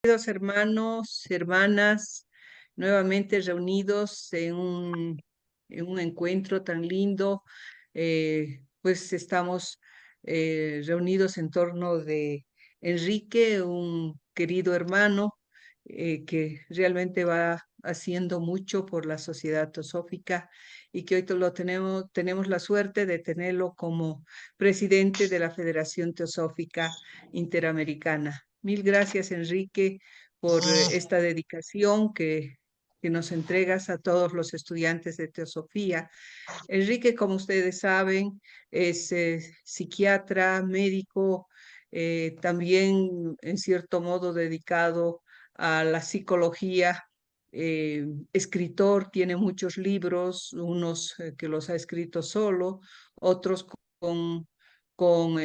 Queridos hermanos, hermanas, nuevamente reunidos en un encuentro tan lindo. Pues estamos reunidos en torno de Enrique, un querido hermano que realmente va haciendo mucho por la sociedad teosófica y que hoy tenemos la suerte de tenerlo como presidente de la Federación Teosófica Interamericana. Mil gracias, Enrique, por esta dedicación que nos entregas a todos los estudiantes de Teosofía. Enrique, como ustedes saben, es psiquiatra, médico, también en cierto modo dedicado a la psicología. Escritor, tiene muchos libros, unos que los ha escrito solo, otros con, con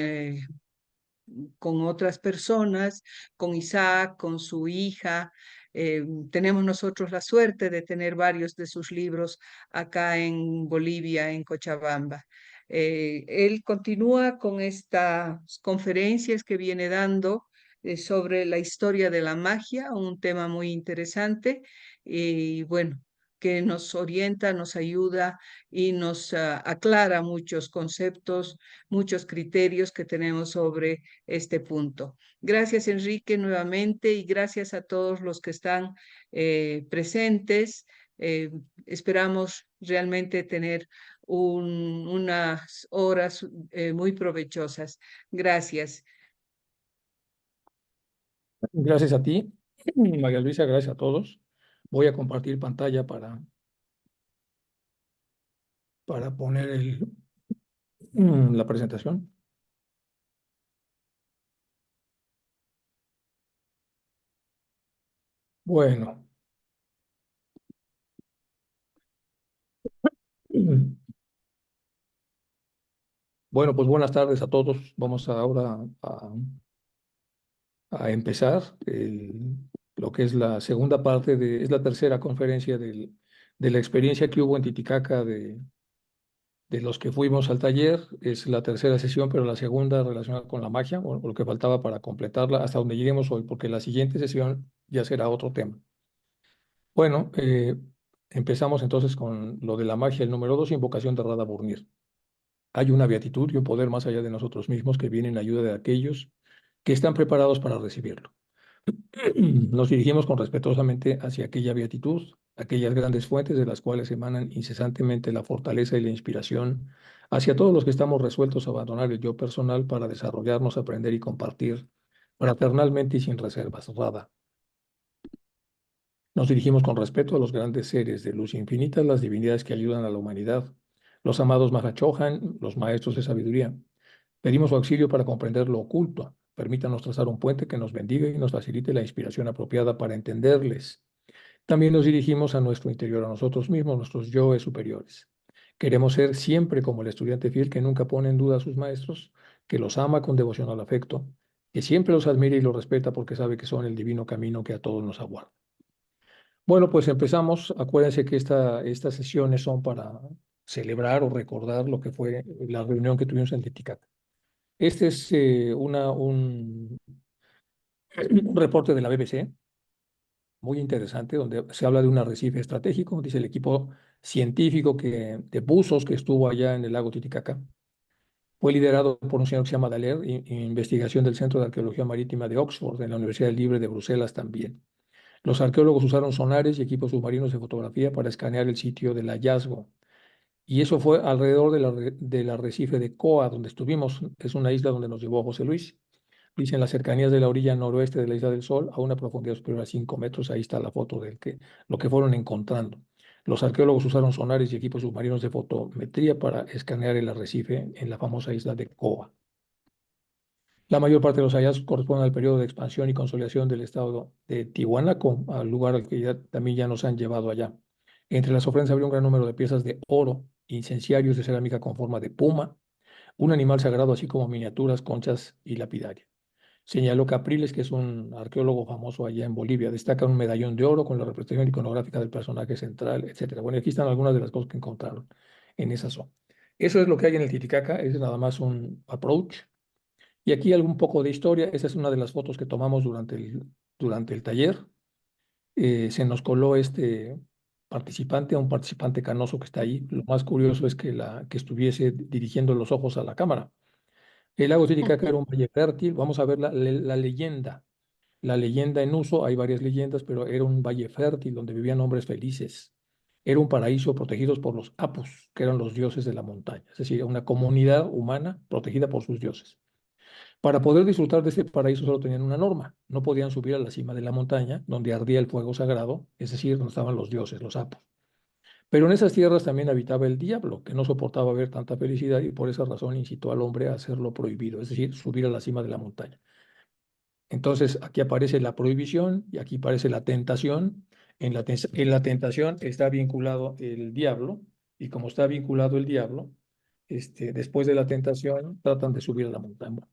con otras personas, con Isaac, con su hija. Tenemos nosotros la suerte de tener varios de sus libros acá en Bolivia, en Cochabamba. Él continúa con estas conferencias que viene dando sobre la historia de la magia, un tema muy interesante y bueno, que nos orienta, nos ayuda y nos aclara muchos conceptos, muchos criterios que tenemos sobre este punto. Gracias, Enrique, nuevamente, y gracias a todos los que están presentes. Esperamos realmente tener unas horas muy provechosas. Gracias. Gracias a ti, María Luisa, gracias a todos. Voy a compartir pantalla para poner la presentación. Bueno, bueno, pues buenas tardes a todos. Vamos ahora a empezar lo que es la segunda parte es la tercera conferencia de la experiencia que hubo en Titicaca de los que fuimos al taller. Es la tercera sesión, pero la segunda relacionada con la magia, o lo que faltaba para completarla hasta donde lleguemos hoy, porque la siguiente sesión ya será otro tema. Bueno, empezamos entonces con lo de la magia, el número 2, invocación de Radha Burnir. Hay una beatitud y un poder más allá de nosotros mismos que viene en ayuda de aquellos que están preparados para recibirlo. Nos dirigimos con respetuosamente hacia aquella beatitud, aquellas grandes fuentes de las cuales emanan incesantemente la fortaleza y la inspiración, hacia todos los que estamos resueltos a abandonar el yo personal para desarrollarnos, aprender y compartir fraternalmente y sin reservas. Radha. Nos dirigimos con respeto a los grandes seres de luz infinita, las divinidades que ayudan a la humanidad, los amados Mahachohan, los maestros de sabiduría. Pedimos su auxilio para comprender lo oculto. Permítanos trazar un puente que nos bendiga y nos facilite la inspiración apropiada para entenderles. También nos dirigimos a nuestro interior, a nosotros mismos, nuestros yoes superiores. Queremos ser siempre como el estudiante fiel que nunca pone en duda a sus maestros, que los ama con devocional afecto, que siempre los admira y los respeta porque sabe que son el divino camino que a todos nos aguarda. Bueno, pues empezamos. Acuérdense que estas sesiones son para celebrar o recordar lo que fue la reunión que tuvimos en Titicaca. Este es un reporte de la BBC, muy interesante, donde se habla de un arrecife estratégico. Dice el equipo científico de buzos que estuvo allá en el lago Titicaca. Fue liderado por un señor que se llama Dallaire, investigación del Centro de Arqueología Marítima de Oxford, en la Universidad Libre de Bruselas también. Los arqueólogos usaron sonares y equipos submarinos de fotografía para escanear el sitio del hallazgo. Y eso fue alrededor del arrecife de Coa, donde estuvimos. Es una isla donde nos llevó José Luis. Dice en las cercanías de la orilla noroeste de la Isla del Sol, a una profundidad superior a 5 metros. Ahí está la foto de lo que fueron encontrando. Los arqueólogos usaron sonares y equipos submarinos de fotometría para escanear el arrecife en la famosa isla de Coa. La mayor parte de los hallazgos corresponden al periodo de expansión y consolidación del estado de Tiwanaku, al lugar al que también ya nos han llevado allá. Entre las ofrendas había un gran número de piezas de oro, incenciarios de cerámica con forma de puma, un animal sagrado, así como miniaturas, conchas y lapidaria. Señaló Capriles, que es un arqueólogo famoso allá en Bolivia. Destaca un medallón de oro con la representación iconográfica del personaje central, etc. Bueno, aquí están algunas de las cosas que encontraron en esa zona. Eso es lo que hay en el Titicaca, es nada más un approach. Y aquí algún poco de historia. Esa es una de las fotos que tomamos durante el taller. Se nos coló este participante, un participante canoso que está ahí. Lo más curioso es que estuviese dirigiendo los ojos a la cámara. El lago Titicaca era un valle fértil. Vamos a ver la leyenda. La leyenda en uso, hay varias leyendas, pero era un valle fértil donde vivían hombres felices. Era un paraíso protegidos por los apus, que eran los dioses de la montaña. Es decir, una comunidad humana protegida por sus dioses. Para poder disfrutar de este paraíso solo tenían una norma. No podían subir a la cima de la montaña donde ardía el fuego sagrado, es decir, donde estaban los dioses, los apus. Pero en esas tierras también habitaba el diablo, que no soportaba ver tanta felicidad y por esa razón incitó al hombre a hacer lo prohibido, es decir, subir a la cima de la montaña. Entonces, aquí aparece la prohibición y aquí aparece la tentación. En la tentación está vinculado el diablo y como está vinculado el diablo, después de la tentación tratan de subir a la montaña.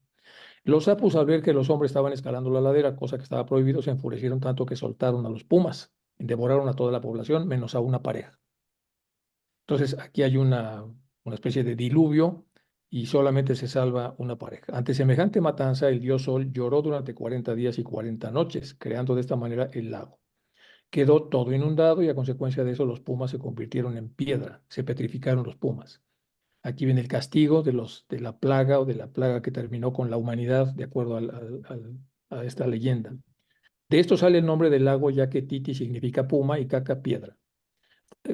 Los sapos, al ver que los hombres estaban escalando la ladera, cosa que estaba prohibido, se enfurecieron tanto que soltaron a los pumas, devoraron a toda la población, menos a una pareja. Entonces, aquí hay una especie de diluvio y solamente se salva una pareja. Ante semejante matanza, el dios Sol lloró durante 40 días y 40 noches, creando de esta manera el lago. Quedó todo inundado y a consecuencia de eso los pumas se convirtieron en piedra, se petrificaron los pumas. Aquí viene el castigo de la plaga o de la plaga que terminó con la humanidad, de acuerdo a esta leyenda. De esto sale el nombre del lago, ya que Titi significa puma y Caca piedra,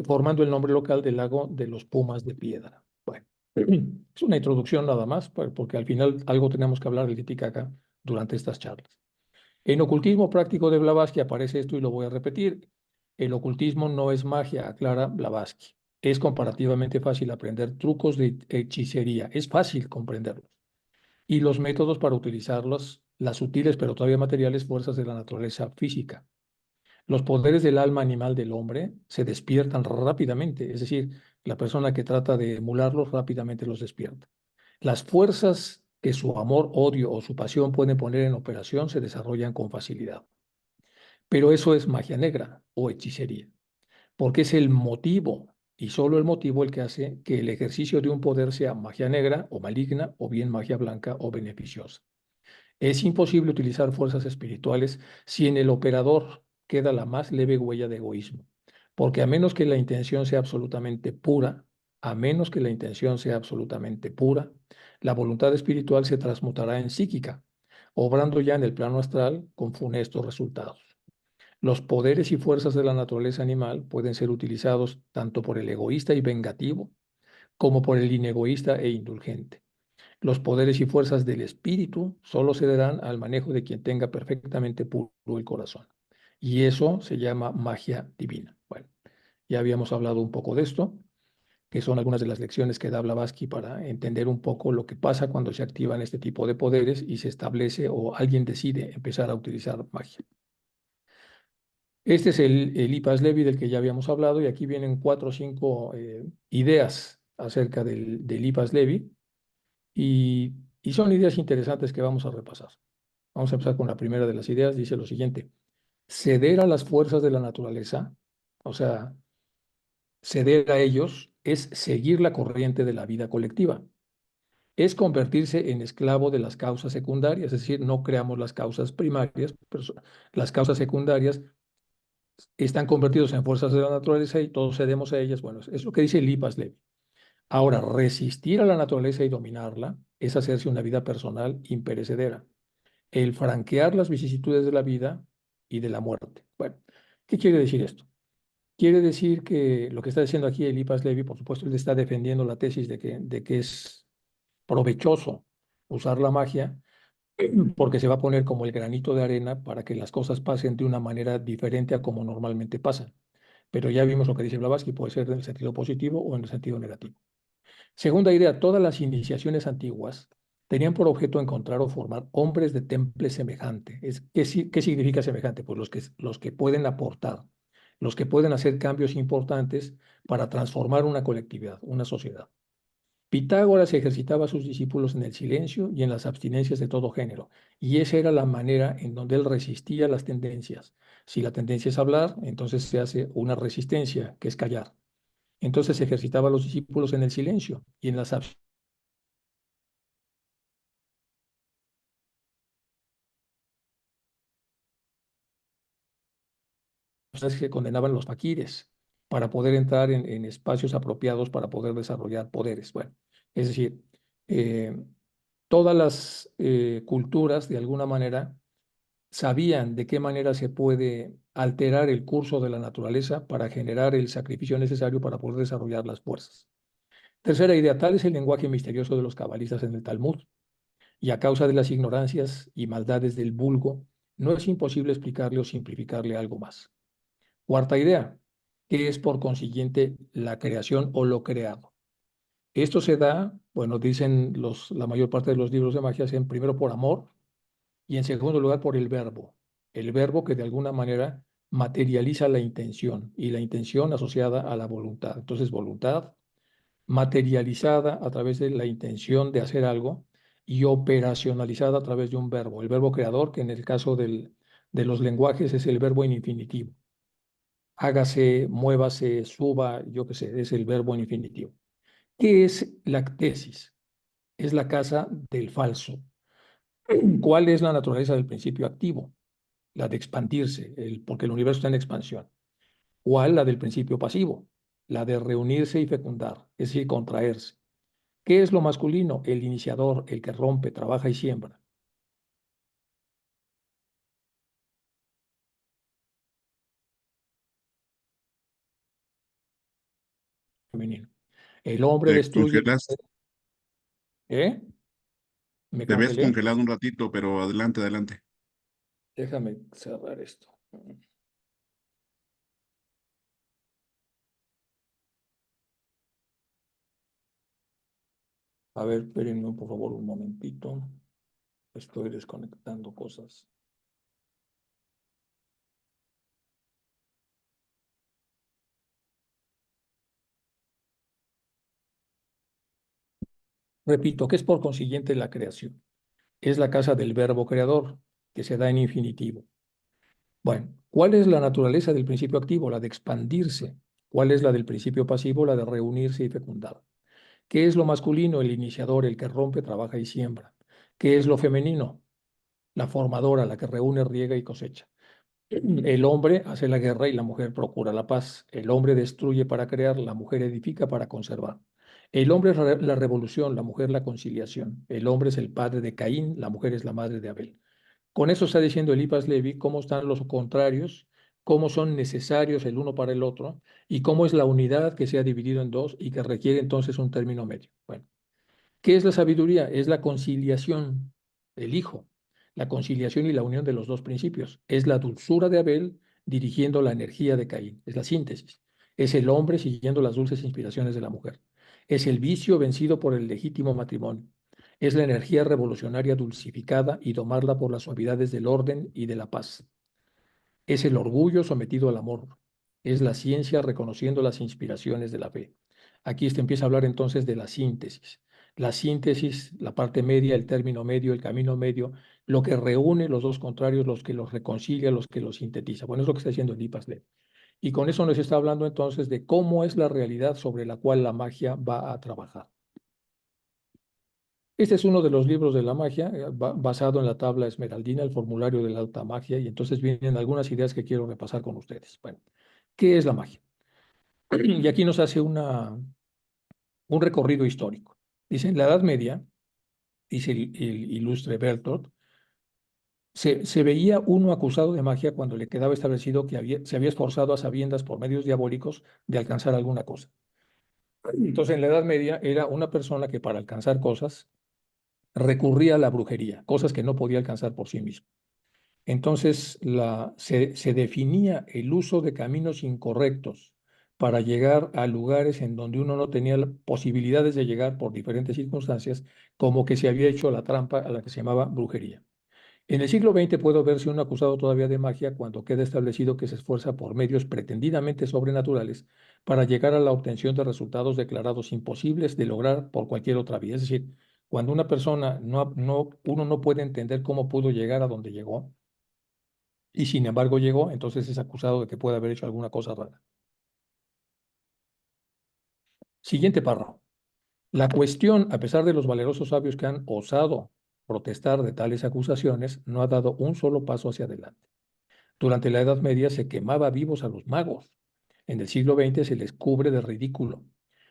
formando el nombre local del lago de los Pumas de Piedra. Bueno, es una introducción nada más, porque al final algo tenemos que hablar del Titicaca durante estas charlas. En ocultismo práctico de Blavatsky aparece esto y lo voy a repetir. El ocultismo no es magia, aclara Blavatsky. Es comparativamente fácil aprender trucos de hechicería. Es fácil comprenderlos. Y los métodos para utilizarlos, las sutiles pero todavía materiales fuerzas de la naturaleza física. Los poderes del alma animal del hombre se despiertan rápidamente, es decir, la persona que trata de emularlos rápidamente los despierta. Las fuerzas que su amor, odio o su pasión pueden poner en operación se desarrollan con facilidad. Pero eso es magia negra o hechicería, porque es el motivo y solo el motivo el que hace que el ejercicio de un poder sea magia negra o maligna o bien magia blanca o beneficiosa. Es imposible utilizar fuerzas espirituales si en el operador queda la más leve huella de egoísmo, porque a menos que la intención sea absolutamente pura, a menos que la intención sea absolutamente pura, la voluntad espiritual se transmutará en psíquica, obrando ya en el plano astral con funestos resultados. Los poderes y fuerzas de la naturaleza animal pueden ser utilizados tanto por el egoísta y vengativo como por el inegoísta e indulgente. Los poderes y fuerzas del espíritu solo se darán al manejo de quien tenga perfectamente puro el corazón. Y eso se llama magia divina. Bueno, ya habíamos hablado un poco de esto, que son algunas de las lecciones que da Blavatsky para entender un poco lo que pasa cuando se activan este tipo de poderes y se establece o alguien decide empezar a utilizar magia. Este es el IPAS Levi del que ya habíamos hablado y aquí vienen 4 o 5 ideas acerca del IPAS Levi y son ideas interesantes que vamos a repasar. Vamos a empezar con la primera de las ideas. Dice lo siguiente: ceder a las fuerzas de la naturaleza, o sea, ceder a ellos es seguir la corriente de la vida colectiva. Es convertirse en esclavo de las causas secundarias, es decir, no creamos las causas primarias, pero las causas secundarias están convertidos en fuerzas de la naturaleza y todos cedemos a ellas. Bueno, es lo que dice Lipas Levi. Ahora, resistir a la naturaleza y dominarla es hacerse una vida personal imperecedera. El franquear las vicisitudes de la vida y de la muerte. Bueno, ¿qué quiere decir esto? Quiere decir que lo que está diciendo aquí Eliphas Levi, por supuesto, él está defendiendo la tesis de que es provechoso usar la magia porque se va a poner como el granito de arena para que las cosas pasen de una manera diferente a como normalmente pasan. Pero ya vimos lo que dice Blavatsky, puede ser en el sentido positivo o en el sentido negativo. Segunda idea, todas las iniciaciones antiguas tenían por objeto encontrar o formar hombres de temple semejante. ¿Qué significa semejante? Pues los que pueden aportar, los que pueden hacer cambios importantes para transformar una colectividad, una sociedad. Pitágoras ejercitaba a sus discípulos en el silencio y en las abstinencias de todo género, y esa era la manera en donde él resistía las tendencias. Si la tendencia es hablar, entonces se hace una resistencia, que es callar. Entonces ejercitaba a los discípulos en el silencio y en las que condenaban los faquires para poder entrar en espacios apropiados para poder desarrollar poderes. Bueno, es decir, eh, todas las culturas, de alguna manera, sabían de qué manera se puede alterar el curso de la naturaleza para generar el sacrificio necesario para poder desarrollar las fuerzas. Tercera idea, tal es el lenguaje misterioso de los cabalistas en el Talmud, y a causa de las ignorancias y maldades del vulgo, no es imposible explicarle o simplificarle algo más. Cuarta idea, ¿qué es por consiguiente la creación o lo creado? Esto se da, bueno, dicen la mayor parte de los libros de magia, en primero por amor y en segundo lugar por el verbo que de alguna manera materializa la intención y la intención asociada a la voluntad. Entonces, voluntad materializada a través de la intención de hacer algo y operacionalizada a través de un verbo. El verbo creador, que en el caso de los lenguajes es el verbo en infinitivo. Hágase, muévase, suba, yo qué sé, es el verbo en infinitivo. ¿Qué es la tesis? Es la casa del falso. ¿Cuál es la naturaleza del principio activo? La de expandirse, porque el universo está en expansión. ¿Cuál? La del principio pasivo, la de reunirse y fecundar, es decir, contraerse. ¿Qué es lo masculino? El iniciador, el que rompe, trabaja y siembra. Femenino. El hombre Te destruye. congelas, ¿Eh? ¿Me te ves congelé? congelado un ratito, pero adelante, adelante. Déjame cerrar esto. A ver, espérenme por favor un momentito. Estoy desconectando cosas. Repito, ¿qué es por consiguiente la creación? Es la casa del verbo creador, que se da en infinitivo. Bueno, ¿cuál es la naturaleza del principio activo? La de expandirse. ¿Cuál es la del principio pasivo? La de reunirse y fecundar. ¿Qué es lo masculino? El iniciador, el que rompe, trabaja y siembra. ¿Qué es lo femenino? La formadora, la que reúne, riega y cosecha. El hombre hace la guerra y la mujer procura la paz. El hombre destruye para crear, la mujer edifica para conservar. El hombre es la revolución, la mujer la conciliación. El hombre es el padre de Caín, la mujer es la madre de Abel. Con eso está diciendo Eliphas Levi cómo están los contrarios, cómo son necesarios el uno para el otro y cómo es la unidad que se ha dividido en dos y que requiere entonces un término medio. Bueno, ¿qué es la sabiduría? Es la conciliación, el hijo, la conciliación y la unión de los dos principios. Es la dulzura de Abel dirigiendo la energía de Caín. Es la síntesis. Es el hombre siguiendo las dulces inspiraciones de la mujer. Es el vicio vencido por el legítimo matrimonio. Es la energía revolucionaria dulcificada y domarla por las suavidades del orden y de la paz. Es el orgullo sometido al amor. Es la ciencia reconociendo las inspiraciones de la fe. Aquí se empieza a hablar entonces de la síntesis. La síntesis, la parte media, el término medio, el camino medio, lo que reúne los dos contrarios, los que los reconcilia, los que los sintetiza. Bueno, es lo que está haciendo Lipas Lev. Y con eso nos está hablando entonces de cómo es la realidad sobre la cual la magia va a trabajar. Este es uno de los libros de la magia, basado en la tabla esmeraldina, el formulario de la alta magia, y entonces vienen algunas ideas que quiero repasar con ustedes. Bueno, ¿qué es la magia? Y aquí nos hace un recorrido histórico. Dice, en la Edad Media, dice el ilustre Bertolt, se veía uno acusado de magia cuando le quedaba establecido que se había esforzado a sabiendas por medios diabólicos de alcanzar alguna cosa. Entonces, en la Edad Media era una persona que para alcanzar cosas recurría a la brujería, cosas que no podía alcanzar por sí mismo. Entonces, se definía el uso de caminos incorrectos para llegar a lugares en donde uno no tenía posibilidades de llegar por diferentes circunstancias, como que se había hecho la trampa a la que se llamaba brujería. En el siglo XX puedo verse un acusado todavía de magia cuando queda establecido que se esfuerza por medios pretendidamente sobrenaturales para llegar a la obtención de resultados declarados imposibles de lograr por cualquier otra vía. Es decir, cuando una persona uno no puede entender cómo pudo llegar a donde llegó, y sin embargo llegó, entonces es acusado de que puede haber hecho alguna cosa rara. Siguiente párrafo. La cuestión, a pesar de los valerosos sabios que han osado protestar de tales acusaciones, no ha dado un solo paso hacia adelante. Durante la Edad Media se quemaba vivos a los magos. En el siglo XX se les cubre de ridículo.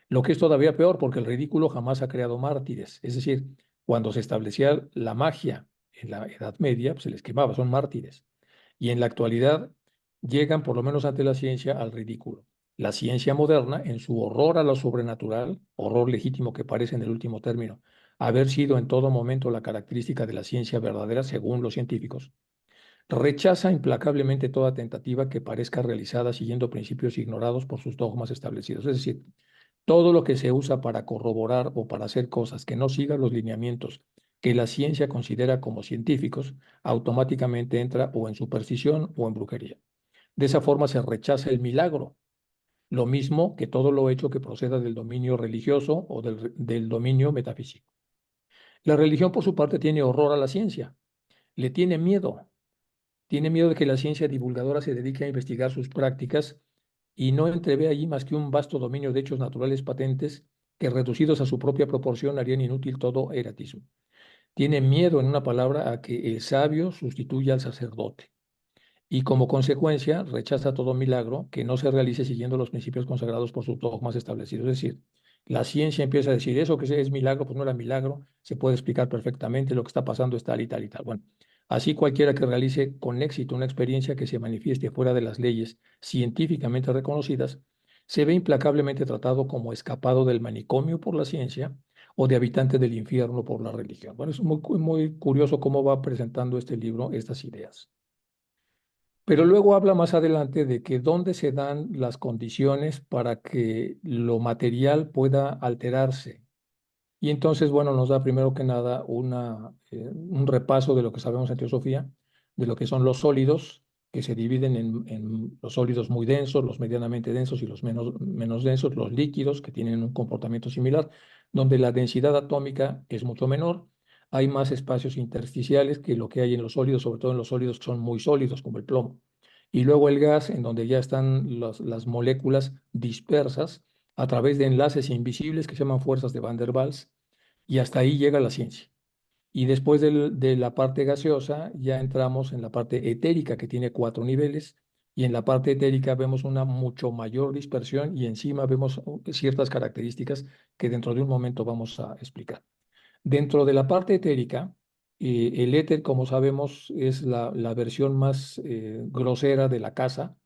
Lo que es todavía peor, porque el ridículo jamás ha creado mártires. Es decir, cuando se establecía la magia en la Edad Media, pues se les quemaba, son mártires. Y en la actualidad llegan, por lo menos ante la ciencia, al ridículo. La ciencia moderna, en su horror a lo sobrenatural, horror legítimo que parece en el último término, haber sido en todo momento la característica de la ciencia verdadera, según los científicos, rechaza implacablemente toda tentativa que parezca realizada siguiendo principios ignorados por sus dogmas establecidos. Es decir, todo lo que se usa para corroborar o para hacer cosas que no sigan los lineamientos que la ciencia considera como científicos, automáticamente entra o en superstición o en brujería. De esa forma se rechaza el milagro, lo mismo que todo lo hecho que proceda del dominio religioso o del dominio metafísico. La religión, por su parte, tiene horror a la ciencia, le tiene miedo de que la ciencia divulgadora se dedique a investigar sus prácticas y no entrevé allí más que un vasto dominio de hechos naturales patentes que, reducidos a su propia proporción, harían inútil todo eratismo. Tiene miedo, en una palabra, a que el sabio sustituya al sacerdote y, como consecuencia, rechaza todo milagro que no se realice siguiendo los principios consagrados por sus dogmas establecidos. Es decir, la ciencia empieza a decir eso que es milagro, pues no era milagro, se puede explicar perfectamente, lo que está pasando es tal y tal y tal. Bueno, así cualquiera que realice con éxito una experiencia que se manifieste fuera de las leyes científicamente reconocidas, se ve implacablemente tratado como escapado del manicomio por la ciencia o de habitante del infierno por la religión. Bueno, es muy curioso cómo va presentando este libro estas ideas. Pero luego habla más adelante de que dónde se dan las condiciones para que lo material pueda alterarse. Y entonces, bueno, nos da primero que nada un repaso de lo que sabemos en teosofía, de lo que son los sólidos, que se dividen en los sólidos muy densos, los medianamente densos y los menos densos, los líquidos, que tienen un comportamiento similar, donde la densidad atómica es mucho menor. Hay más espacios intersticiales que lo que hay en los sólidos, sobre todo en los sólidos que son muy sólidos, como el plomo. Y luego el gas, en donde ya están las moléculas dispersas a través de enlaces invisibles que se llaman fuerzas de Van der Waals, y hasta ahí llega la ciencia. Y después de la parte gaseosa ya entramos en la parte etérica, que tiene 4 niveles, y en la parte etérica vemos una mucho mayor dispersión y encima vemos ciertas características que dentro de un momento vamos a explicar. Dentro de la parte etérica, el éter, como sabemos, es la versión más grosera de la casa,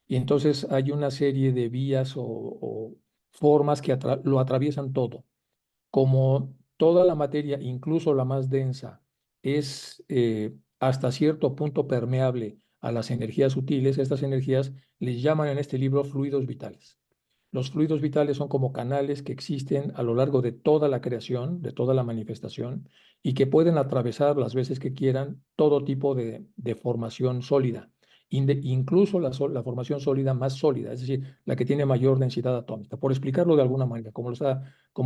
y entonces hay una serie de vías o formas que lo atraviesan todo. Como toda la materia, incluso la más densa, es hasta cierto punto permeable a las energías sutiles, estas energías les llaman en este libro fluidos vitales. Los fluidos vitales son como canales que existen a lo largo de toda la creación, de toda la manifestación, y que pueden atravesar las veces que quieran todo tipo de formación sólida, incluso la formación sólida más sólida, es decir, la que tiene mayor densidad atómica, por explicarlo de alguna manera, como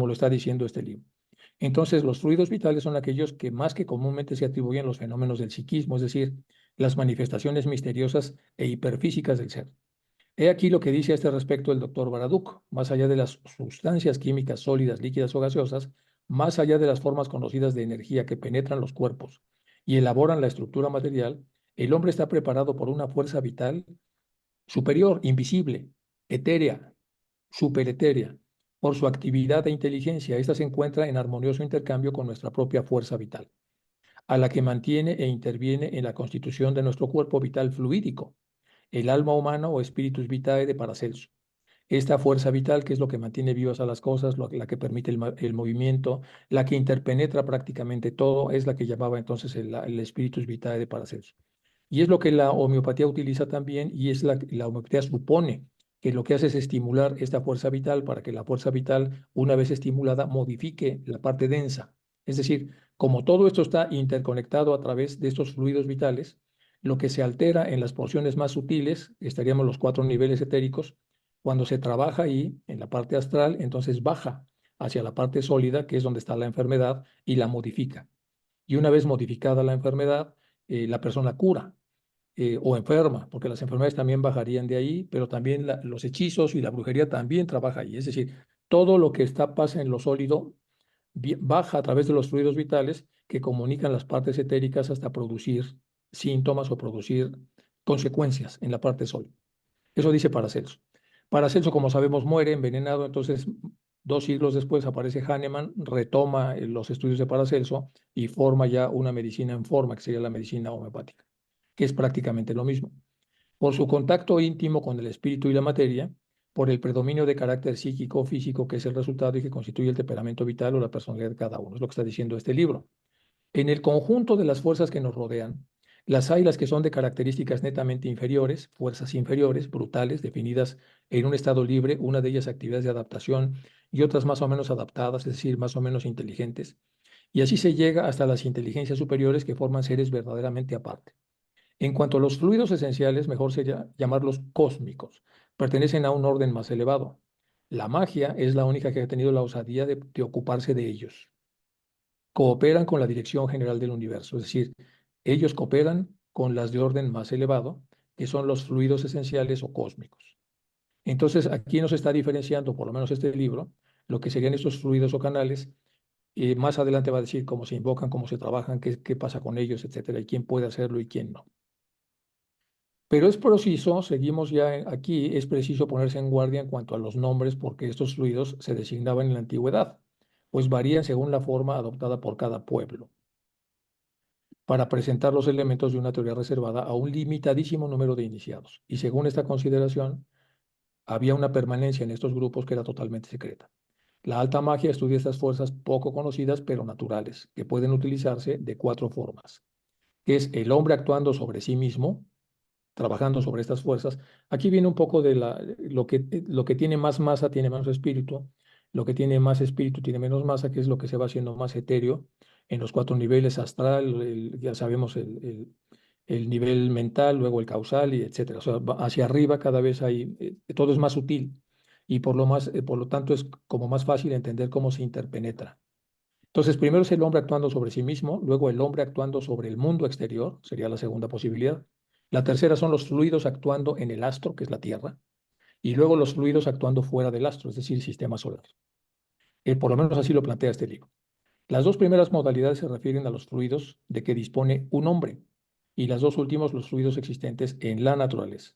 lo está diciendo este libro. Entonces, los fluidos vitales son aquellos que más que comúnmente se atribuyen los fenómenos del psiquismo, es decir, las manifestaciones misteriosas e hiperfísicas del ser. He aquí lo que dice a este respecto el doctor Baraduc. Más allá de las sustancias químicas sólidas, líquidas o gaseosas, más allá de las formas conocidas de energía que penetran los cuerpos y elaboran la estructura material, el hombre está preparado por una fuerza vital superior, invisible, etérea, superetérea. Por su actividad e inteligencia, esta se encuentra en armonioso intercambio con nuestra propia fuerza vital, a la que mantiene e interviene en la constitución de nuestro cuerpo vital fluídico, el alma humana o spiritus vitae de Paracelso. Esta fuerza vital, que es lo que mantiene vivas a las cosas, la que permite el movimiento, la que interpenetra prácticamente todo, es la que llamaba entonces el spiritus vitae de Paracelso. Y es lo que la homeopatía utiliza también, y es la homeopatía supone que lo que hace es estimular esta fuerza vital para que la fuerza vital, una vez estimulada, modifique la parte densa. Es decir, como todo esto está interconectado a través de estos fluidos vitales, lo que se altera en las porciones más sutiles, estaríamos los 4 niveles etéricos, cuando se trabaja ahí, en la parte astral, entonces baja hacia la parte sólida, que es donde está la enfermedad, y la modifica. Y una vez modificada la enfermedad, la persona cura o enferma, porque las enfermedades también bajarían de ahí, pero también los hechizos y la brujería también trabaja ahí. Es decir, todo lo que pasa en lo sólido baja a través de los fluidos vitales que comunican las partes etéricas hasta producir síntomas o producir consecuencias en la parte sólida. Eso dice Paracelso. Paracelso, como sabemos, muere envenenado, entonces 2 siglos después aparece Hahnemann, retoma los estudios de Paracelso y forma ya una medicina en forma, que sería la medicina homeopática, que es prácticamente lo mismo. Por su contacto íntimo con el espíritu y la materia, por el predominio de carácter psíquico o físico, que es el resultado y que constituye el temperamento vital o la personalidad de cada uno. Es lo que está diciendo este libro. En el conjunto de las fuerzas que nos rodean, las hay las que son de características netamente inferiores, fuerzas inferiores, brutales, definidas en un estado libre, una de ellas actividades de adaptación y otras más o menos adaptadas, es decir, más o menos inteligentes. Y así se llega hasta las inteligencias superiores que forman seres verdaderamente aparte. En cuanto a los fluidos esenciales, mejor sería llamarlos cósmicos. Pertenecen a un orden más elevado. La magia es la única que ha tenido la osadía de ocuparse de ellos. Cooperan con la dirección general del universo, es decir, ellos cooperan con las de orden más elevado, que son los fluidos esenciales o cósmicos. Entonces, aquí nos está diferenciando, por lo menos este libro, lo que serían estos fluidos o canales. Más adelante va a decir cómo se invocan, cómo se trabajan, qué pasa con ellos, etcétera, y quién puede hacerlo y quién no. Pero es preciso, seguimos ya aquí, es preciso ponerse en guardia en cuanto a los nombres porque estos fluidos se designaban en la antigüedad, pues varían según la forma adoptada por cada pueblo, para presentar los elementos de una teoría reservada a un limitadísimo número de iniciados. Y según esta consideración, había una permanencia en estos grupos que era totalmente secreta. La alta magia estudia estas fuerzas poco conocidas pero naturales, que pueden utilizarse de 4 formas, que es el hombre actuando sobre sí mismo, trabajando sobre estas fuerzas. Aquí viene un poco de lo que tiene más masa tiene menos espíritu, lo que tiene más espíritu tiene menos masa, que es lo que se va haciendo más etéreo en los 4 niveles: astral, ya sabemos el nivel mental, luego el causal, y etcétera. O sea, hacia arriba cada vez hay, todo es más sutil y por lo tanto es como más fácil entender cómo se interpenetra. Entonces, primero es el hombre actuando sobre sí mismo, luego el hombre actuando sobre el mundo exterior, sería la segunda posibilidad. La tercera son los fluidos actuando en el astro, que es la Tierra, y luego los fluidos actuando fuera del astro, es decir, el sistema solar. Por lo menos así lo plantea este libro. Las 2 primeras modalidades se refieren a los fluidos de que dispone un hombre, y las 2 últimas los fluidos existentes en la naturaleza.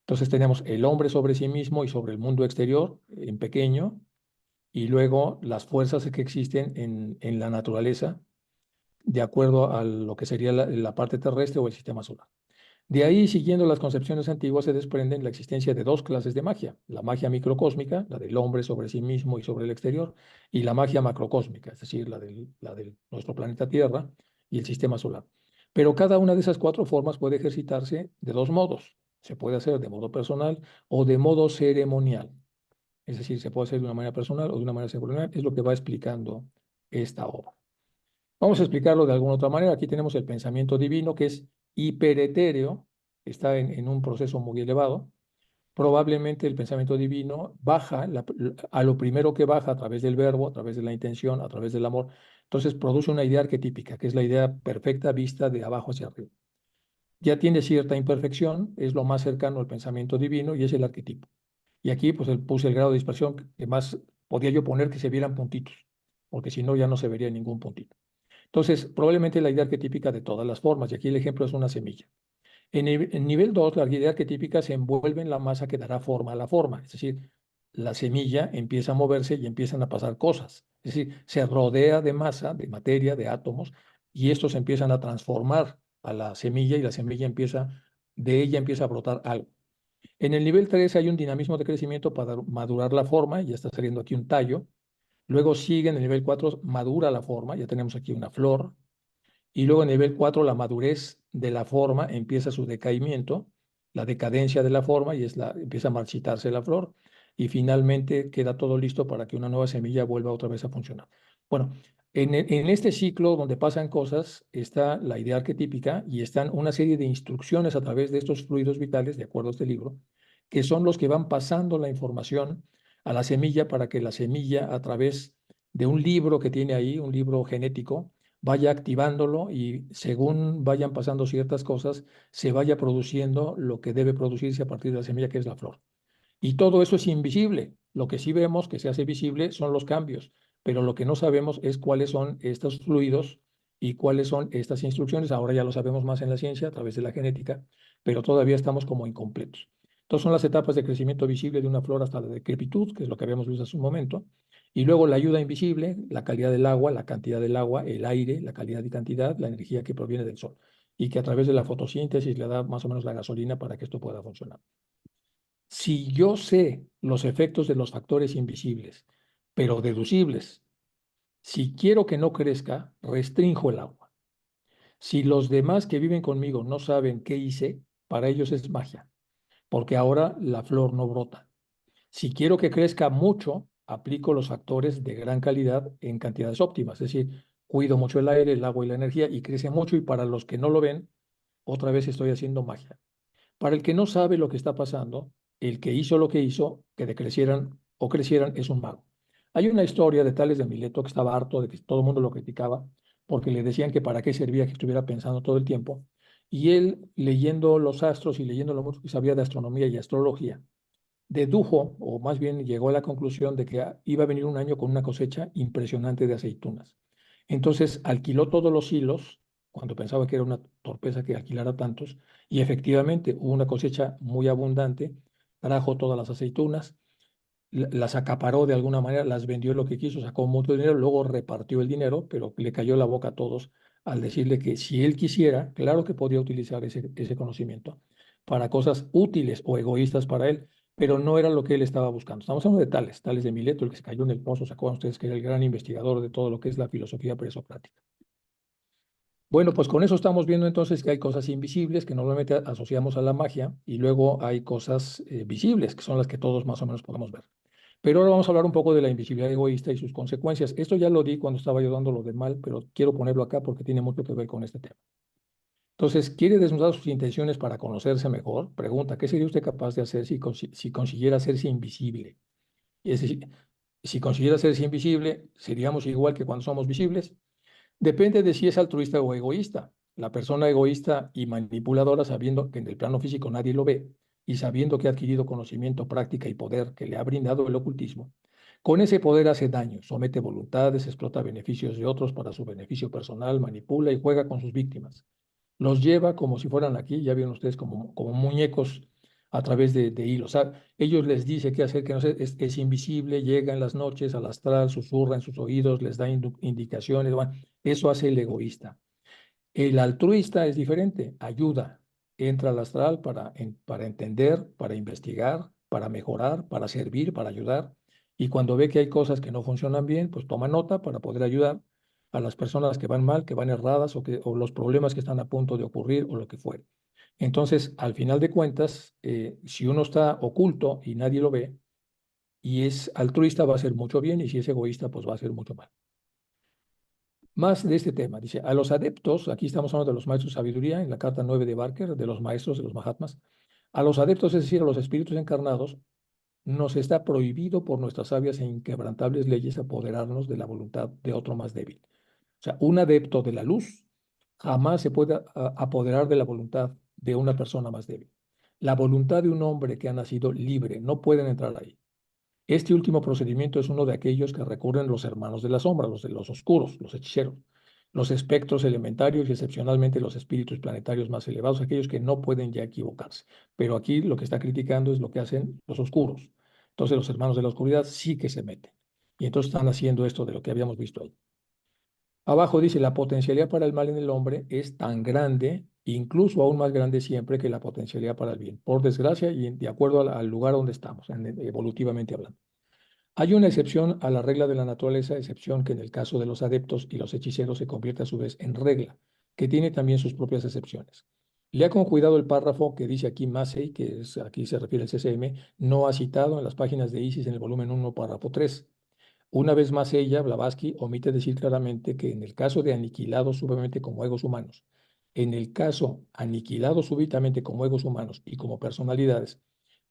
Entonces tenemos el hombre sobre sí mismo y sobre el mundo exterior, en pequeño, y luego las fuerzas que existen en la naturaleza, de acuerdo a lo que sería la parte terrestre o el sistema solar. De ahí, siguiendo las concepciones antiguas, se desprenden la existencia de 2 clases de magia: la magia microcósmica, la del hombre sobre sí mismo y sobre el exterior, y la magia macrocósmica, es decir, la de nuestro planeta Tierra y el sistema solar. Pero cada una de esas 4 formas puede ejercitarse de 2 modos. Se puede hacer de modo personal o de modo ceremonial. Es decir, se puede hacer de una manera personal o de una manera ceremonial. Es lo que va explicando esta obra. Vamos a explicarlo de alguna otra manera. Aquí tenemos el pensamiento divino, que es hiperetéreo, está en un proceso muy elevado. Probablemente el pensamiento divino baja, a lo primero que baja a través del verbo, a través de la intención, a través del amor. Entonces produce una idea arquetípica, que es la idea perfecta vista de abajo hacia arriba. Ya tiene cierta imperfección, es lo más cercano al pensamiento divino y es el arquetipo. Y aquí pues puse el grado de dispersión, que más podía yo poner que se vieran puntitos, porque si no ya no se vería ningún puntito. Entonces, probablemente la idea arquetípica de todas las formas, y aquí el ejemplo es una semilla. En nivel 2, la idea arquetípica se envuelve en la masa que dará forma a la forma, es decir, la semilla empieza a moverse y empiezan a pasar cosas, es decir, se rodea de masa, de materia, de átomos, y estos empiezan a transformar a la semilla y la semilla de ella empieza a brotar algo. En el nivel 3 hay un dinamismo de crecimiento para madurar la forma, y ya está saliendo aquí un tallo. Luego sigue en el nivel 4, madura la forma, ya tenemos aquí una flor. Y luego en el nivel 4, la madurez de la forma, empieza su decaimiento, la decadencia de la forma, y empieza a marchitarse la flor. Y finalmente queda todo listo para que una nueva semilla vuelva otra vez a funcionar. Bueno, en este ciclo donde pasan cosas está la idea arquetípica y están una serie de instrucciones a través de estos fluidos vitales, de acuerdo a este libro, que son los que van pasando la información a la semilla para que la semilla, a través de un libro que tiene ahí, un libro genético, vaya activándolo y según vayan pasando ciertas cosas, se vaya produciendo lo que debe producirse a partir de la semilla, que es la flor. Y todo eso es invisible. Lo que sí vemos que se hace visible son los cambios, pero lo que no sabemos es cuáles son estos fluidos ¿Y cuáles son estas instrucciones? Ahora ya lo sabemos más en la ciencia a través de la genética, pero todavía estamos como incompletos. Entonces son las etapas de crecimiento visible de una flor hasta la decrepitud, que es lo que habíamos visto hace un momento, y luego la ayuda invisible, la calidad del agua, la cantidad del agua, el aire, la calidad y cantidad, la energía que proviene del sol, y que a través de la fotosíntesis le da más o menos la gasolina para que esto pueda funcionar. Si yo sé los efectos de los factores invisibles, pero deducibles, si quiero que no crezca, restrinjo el agua. Si los demás que viven conmigo no saben qué hice, para ellos es magia, porque ahora la flor no brota. Si quiero que crezca mucho, aplico los factores de gran calidad en cantidades óptimas, es decir, cuido mucho el aire, el agua y la energía y crece mucho, y para los que no lo ven, otra vez estoy haciendo magia. Para el que no sabe lo que está pasando, el que hizo lo que hizo, que decrecieran o crecieran, es un mago. Hay una historia de Tales de Mileto que estaba harto de que todo el mundo lo criticaba porque le decían que para qué servía que estuviera pensando todo el tiempo. Y él, leyendo los astros y leyendo lo mucho que sabía de astronomía y astrología, dedujo, o más bien llegó a la conclusión de que iba a venir un año con una cosecha impresionante de aceitunas. Entonces alquiló todos los hilos, cuando pensaba que era una torpeza que alquilara tantos, y efectivamente hubo una cosecha muy abundante, trajo todas las aceitunas, las acaparó de alguna manera, las vendió lo que quiso, sacó mucho dinero, luego repartió el dinero, pero le cayó la boca a todos al decirle que si él quisiera, claro que podía utilizar ese conocimiento para cosas útiles o egoístas para él, pero no era lo que él estaba buscando. Estamos hablando de Tales de Mileto, el que se cayó en el pozo, ¿se acuerdan ustedes que era el gran investigador de todo lo que es la filosofía presocrática? Bueno, pues con eso estamos viendo entonces que hay cosas invisibles que normalmente asociamos a la magia, y luego hay cosas visibles, que son las que todos más o menos podemos ver. Pero ahora vamos a hablar un poco de la invisibilidad egoísta y sus consecuencias. Esto ya lo di cuando estaba yo dando lo de mal, pero quiero ponerlo acá porque tiene mucho que ver con este tema. Entonces, ¿quiere desnudar sus intenciones para conocerse mejor? Pregunta, ¿qué sería usted capaz de hacer si consiguiera hacerse invisible? Es decir, si consiguiera hacerse invisible, ¿seríamos igual que cuando somos visibles? Depende de si es altruista o egoísta. La persona egoísta y manipuladora, sabiendo que en el plano físico nadie lo ve y sabiendo que ha adquirido conocimiento, práctica y poder que le ha brindado el ocultismo, con ese poder hace daño, somete voluntades, explota beneficios de otros para su beneficio personal, manipula y juega con sus víctimas. Los lleva como si fueran aquí, ya vieron ustedes, como muñecos a través de hilos. O sea, ellos les dice qué hacer, que no sé, es invisible, llega en las noches al astral, susurra en sus oídos, les da indicaciones. Bueno, eso hace el egoísta. El altruista es diferente, ayuda, entra al astral para entender, para investigar, para mejorar, para servir, para ayudar. Y cuando ve que hay cosas que no funcionan bien, pues toma nota para poder ayudar a las personas que van mal, que van erradas, o los problemas que están a punto de ocurrir o lo que fuere. Entonces, al final de cuentas, si uno está oculto y nadie lo ve y es altruista, va a hacer mucho bien, y si es egoísta, pues va a hacer mucho mal. Más de este tema, dice, a los adeptos, aquí estamos hablando de los maestros de sabiduría, en la carta 9 de Barker, de los maestros, de los Mahatmas, a los adeptos, es decir, a los espíritus encarnados, nos está prohibido por nuestras sabias e inquebrantables leyes apoderarnos de la voluntad de otro más débil. O sea, un adepto de la luz jamás se puede apoderar de la voluntad de una persona más débil. La voluntad de un hombre que ha nacido libre, no pueden entrar ahí. Este último procedimiento es uno de aquellos que recurren los hermanos de la sombra, los de los oscuros, los hechiceros, los espectros elementarios y excepcionalmente los espíritus planetarios más elevados, aquellos que no pueden ya equivocarse. Pero aquí lo que está criticando es lo que hacen los oscuros. Entonces los hermanos de la oscuridad sí que se meten. Y entonces están haciendo esto de lo que habíamos visto ahí. Abajo dice, la potencialidad para el mal en el hombre es tan grande, incluso aún más grande siempre, que la potencialidad para el bien, por desgracia y de acuerdo al lugar donde estamos, evolutivamente hablando. Hay una excepción a la regla de la naturaleza, excepción que en el caso de los adeptos y los hechiceros se convierte a su vez en regla, que tiene también sus propias excepciones. Lea con cuidado el párrafo que dice aquí Massey, que es, aquí se refiere al CCM, no ha citado en las páginas de Isis en el volumen 1, párrafo 3. Una vez más ella, Blavatsky, omite decir claramente que en el caso de aniquilados súbitamente como egos humanos, en el caso aniquilados súbitamente como egos humanos y como personalidades,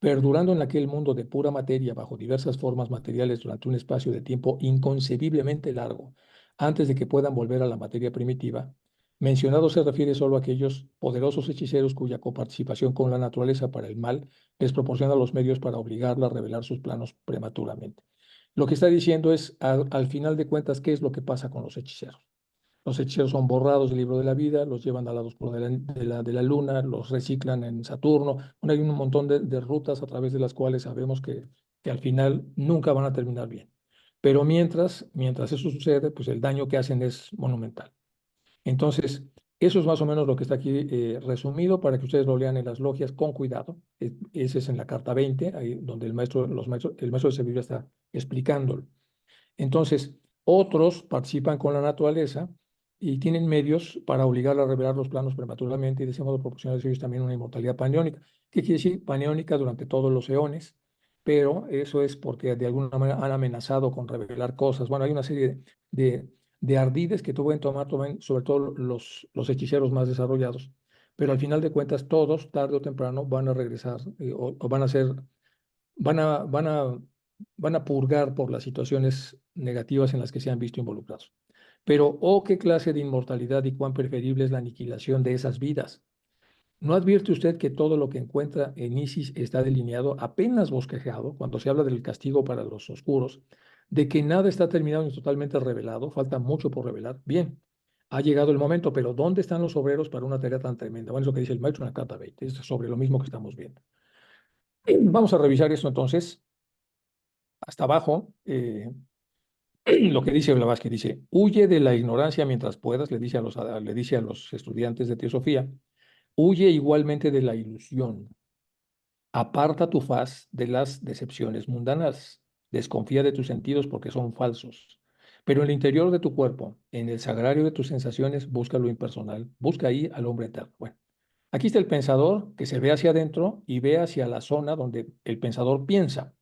perdurando en aquel mundo de pura materia bajo diversas formas materiales durante un espacio de tiempo inconcebiblemente largo, antes de que puedan volver a la materia primitiva, mencionado se refiere solo a aquellos poderosos hechiceros cuya coparticipación con la naturaleza para el mal les proporciona los medios para obligarla a revelar sus planos prematuramente. Lo que está diciendo es, al final de cuentas, ¿qué es lo que pasa con los hechiceros? Los hechiceros son borrados del libro de la vida, los llevan al lado oscuro de la luna, los reciclan en Saturno. Bueno, hay un montón de rutas a través de las cuales sabemos que al final nunca van a terminar bien. Pero mientras eso sucede, pues el daño que hacen es monumental. Entonces, eso es más o menos lo que está aquí resumido para que ustedes lo lean en las logias con cuidado. Ese es en la carta 20, ahí donde el maestro de sabiduría está explicándolo. Entonces, otros participan con la naturaleza y tienen medios para obligarla a revelar los planos prematuramente y de ese modo proporcionarles a ellos también una inmortalidad paniónica. ¿Qué quiere decir paniónica? Durante todos los eones, pero eso es porque de alguna manera han amenazado con revelar cosas. Bueno, hay una serie de ardides que pueden tomar sobre todo los hechiceros más desarrollados, pero al final de cuentas todos, tarde o temprano, van a regresar o van a ser, van a, van a van a purgar por las situaciones negativas en las que se han visto involucrados. Pero, oh, qué clase de inmortalidad y cuán preferible es la aniquilación de esas vidas. ¿No advierte usted que todo lo que encuentra en Isis está delineado, apenas bosquejado, cuando se habla del castigo para los oscuros, de que nada está terminado ni totalmente revelado, falta mucho por revelar? Bien, ha llegado el momento, pero ¿dónde están los obreros para una tarea tan tremenda? Bueno, es lo que dice el maestro en la carta 20, es sobre lo mismo que estamos viendo. Vamos a revisar esto entonces. Hasta abajo, lo que dice Blavatsky, dice, huye de la ignorancia mientras puedas, le dice a los estudiantes de teosofía, huye igualmente de la ilusión, aparta tu faz de las decepciones mundanas, desconfía de tus sentidos porque son falsos, pero en el interior de tu cuerpo, en el sagrario de tus sensaciones, busca lo impersonal, busca ahí al hombre eterno. Bueno, aquí está el pensador que se ve hacia adentro y ve hacia la zona donde el pensador piensa.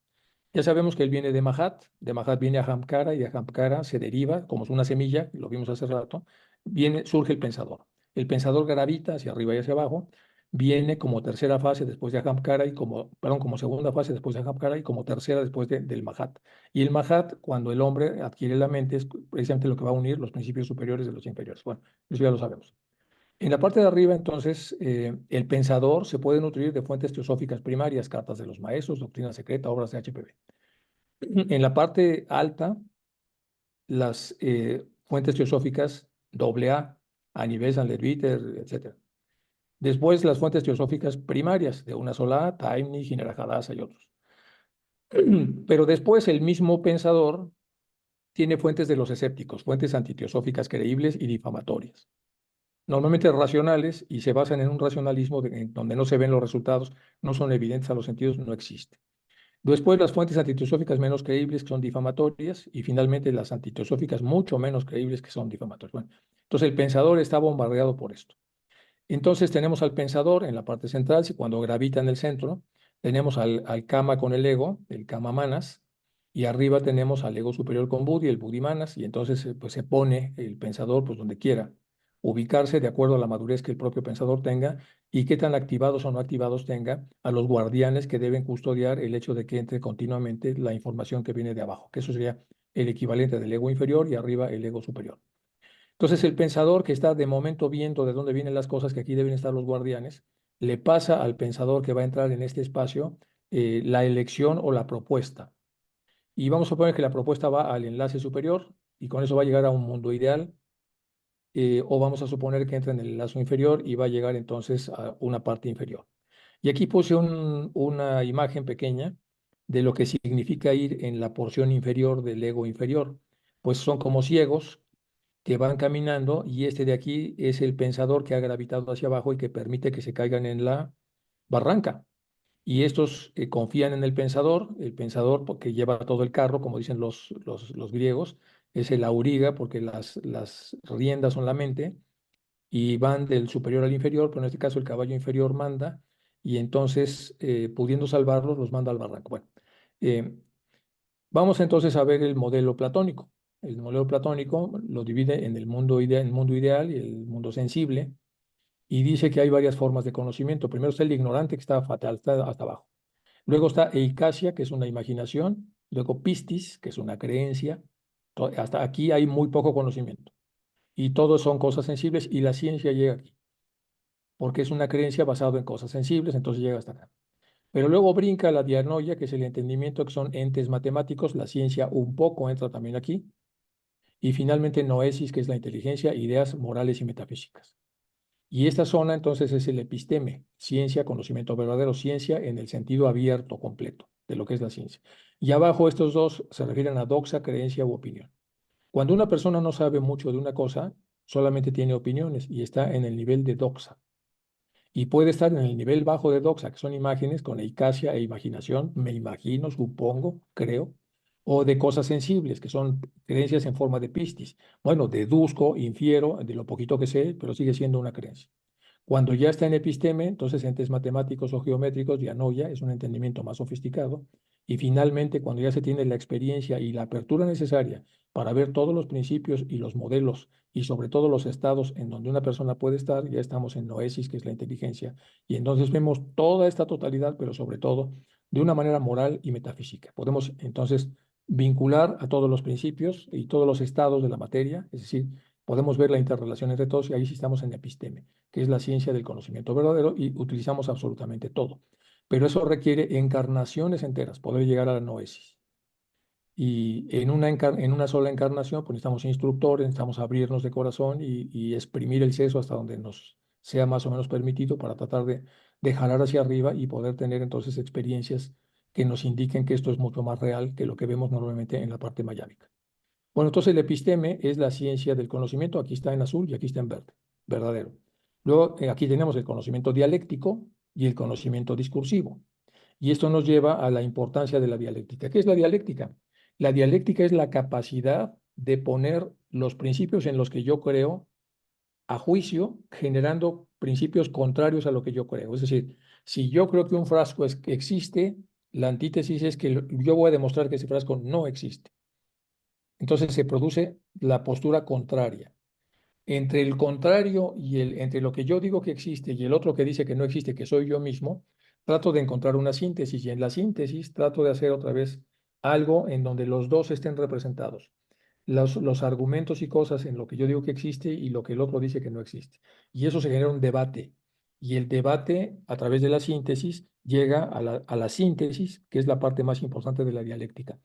Ya sabemos que él viene de Mahat viene a Hamkara y de Hamkara se deriva, como es una semilla, lo vimos hace rato, surge el pensador. El pensador gravita hacia arriba y hacia abajo, viene como tercera fase después de Hamkara y como segunda fase después de Hamkara y como tercera después del Mahat. Y el Mahat, cuando el hombre adquiere la mente, es precisamente lo que va a unir los principios superiores de los inferiores. Bueno, eso ya lo sabemos. En la parte de arriba, entonces, el pensador se puede nutrir de fuentes teosóficas primarias, cartas de los maestros, doctrina secreta, obras de HPB. En la parte alta, las fuentes teosóficas AA, Anivé, Sanlerviter, etc. Después, las fuentes teosóficas primarias de una sola A, Taimni, Ginera Hadassah y otros. Pero después, el mismo pensador tiene fuentes de los escépticos, fuentes antiteosóficas creíbles y difamatorias. Normalmente racionales y se basan en un racionalismo donde no se ven los resultados, no son evidentes a los sentidos, no existe. Después las fuentes antiteosóficas menos creíbles que son difamatorias y finalmente las antiteosóficas mucho menos creíbles que son difamatorias. Bueno, entonces el pensador está bombardeado por esto. Entonces tenemos al pensador en la parte central, cuando gravita en el centro, tenemos al Kama con el ego, el Kama Manas, y arriba tenemos al ego superior con Buddhi, el Buddhi Manas, y entonces pues se pone el pensador pues donde quiera ubicarse de acuerdo a la madurez que el propio pensador tenga y qué tan activados o no activados tenga a los guardianes que deben custodiar el hecho de que entre continuamente la información que viene de abajo, que eso sería el equivalente del ego inferior y arriba el ego superior. Entonces el pensador que está de momento viendo de dónde vienen las cosas, que aquí deben estar los guardianes, le pasa al pensador que va a entrar en este espacio la elección o la propuesta. Y vamos a suponer que la propuesta va al enlace superior y con eso va a llegar a un mundo ideal, o vamos a suponer que entra en el enlace inferior y va a llegar entonces a una parte inferior. Y aquí puse una imagen pequeña de lo que significa ir en la porción inferior del ego inferior. Pues son como ciegos que van caminando y este de aquí es el pensador que ha gravitado hacia abajo y que permite que se caigan en la barranca. Y estos confían en el pensador porque lleva todo el carro, como dicen los griegos, es el auriga porque las riendas son la mente y van del superior al inferior, pero en este caso el caballo inferior manda y entonces pudiendo salvarlos los manda al barranco. Bueno, eh, vamos entonces a ver el modelo platónico. El modelo platónico lo divide en el mundo ideal y el mundo sensible y dice que hay varias formas de conocimiento. Primero está el ignorante que está fatal, está hasta abajo. Luego está eicasia, que es una imaginación. Luego pistis, que es una creencia. Hasta aquí hay muy poco conocimiento. Y todos son cosas sensibles y la ciencia llega aquí. Porque es una creencia basada en cosas sensibles, entonces llega hasta acá. Pero luego brinca la dianoia, que es el entendimiento que son entes matemáticos. La ciencia un poco entra también aquí. Y finalmente noesis, que es la inteligencia, ideas morales y metafísicas. Y esta zona entonces es el episteme, ciencia, conocimiento verdadero, ciencia en el sentido abierto, completo de lo que es la ciencia. Y abajo estos dos se refieren a doxa, creencia u opinión. Cuando una persona no sabe mucho de una cosa, solamente tiene opiniones y está en el nivel de doxa. Y puede estar en el nivel bajo de doxa, que son imágenes con eicasia e imaginación, me imagino, supongo, creo, o de cosas sensibles, que son creencias en forma de pistis. Bueno, deduzco, infiero de lo poquito que sé, pero sigue siendo una creencia. Cuando ya está en episteme, entonces entes matemáticos o geométricos, dianoia, es un entendimiento más sofisticado. Y finalmente, cuando ya se tiene la experiencia y la apertura necesaria para ver todos los principios y los modelos y sobre todo los estados en donde una persona puede estar, ya estamos en noesis, que es la inteligencia. Y entonces vemos toda esta totalidad, pero sobre todo de una manera moral y metafísica. Podemos entonces vincular a todos los principios y todos los estados de la materia, es decir, podemos ver la interrelación entre todos y ahí sí estamos en episteme, que es la ciencia del conocimiento verdadero, y utilizamos absolutamente todo. Pero eso requiere encarnaciones enteras, poder llegar a la noesis. Y en una sola encarnación, pues necesitamos instructores, necesitamos abrirnos de corazón y exprimir el seso hasta donde nos sea más o menos permitido para tratar de jalar hacia arriba y poder tener entonces experiencias que nos indiquen que esto es mucho más real que lo que vemos normalmente en la parte mayábica. Bueno, entonces el episteme es la ciencia del conocimiento, aquí está en azul y aquí está en verde, verdadero. Luego, aquí tenemos el conocimiento dialéctico y el conocimiento discursivo. Y esto nos lleva a la importancia de la dialéctica. ¿Qué es la dialéctica? La dialéctica es la capacidad de poner los principios en los que yo creo a juicio, generando principios contrarios a lo que yo creo. Es decir, si yo creo que un frasco existe, la antítesis es que yo voy a demostrar que ese frasco no existe. Entonces se produce la postura contraria. Entre el contrario y entre lo que yo digo que existe y el otro que dice que no existe, que soy yo mismo, trato de encontrar una síntesis y en la síntesis trato de hacer otra vez algo en donde los dos estén representados. Los argumentos y cosas en lo que yo digo que existe y lo que el otro dice que no existe. Y eso se genera un debate. Y el debate, a través de la síntesis, llega a la síntesis, que es la parte más importante de la dialéctica,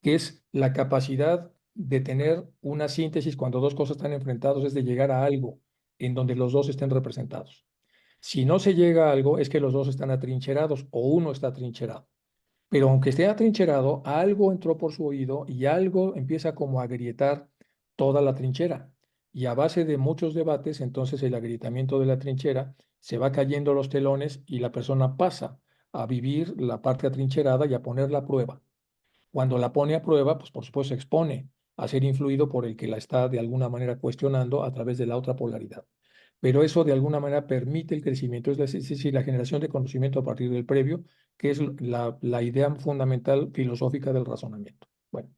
que es la capacidad de tener una síntesis cuando dos cosas están enfrentadas, es de llegar a algo en donde los dos estén representados. Si no se llega a algo, es que los dos están atrincherados o uno está atrincherado. Pero aunque esté atrincherado, algo entró por su oído y algo empieza como a agrietar toda la trinchera. Y a base de muchos debates, entonces el agrietamiento de la trinchera se va cayendo los telones y la persona pasa a vivir la parte atrincherada y a ponerla a prueba. Cuando la pone a prueba, pues por supuesto se expone a ser influido por el que la está de alguna manera cuestionando a través de la otra polaridad. Pero eso de alguna manera permite el crecimiento, es decir, la generación de conocimiento a partir del previo, que es la idea fundamental filosófica del razonamiento. Bueno,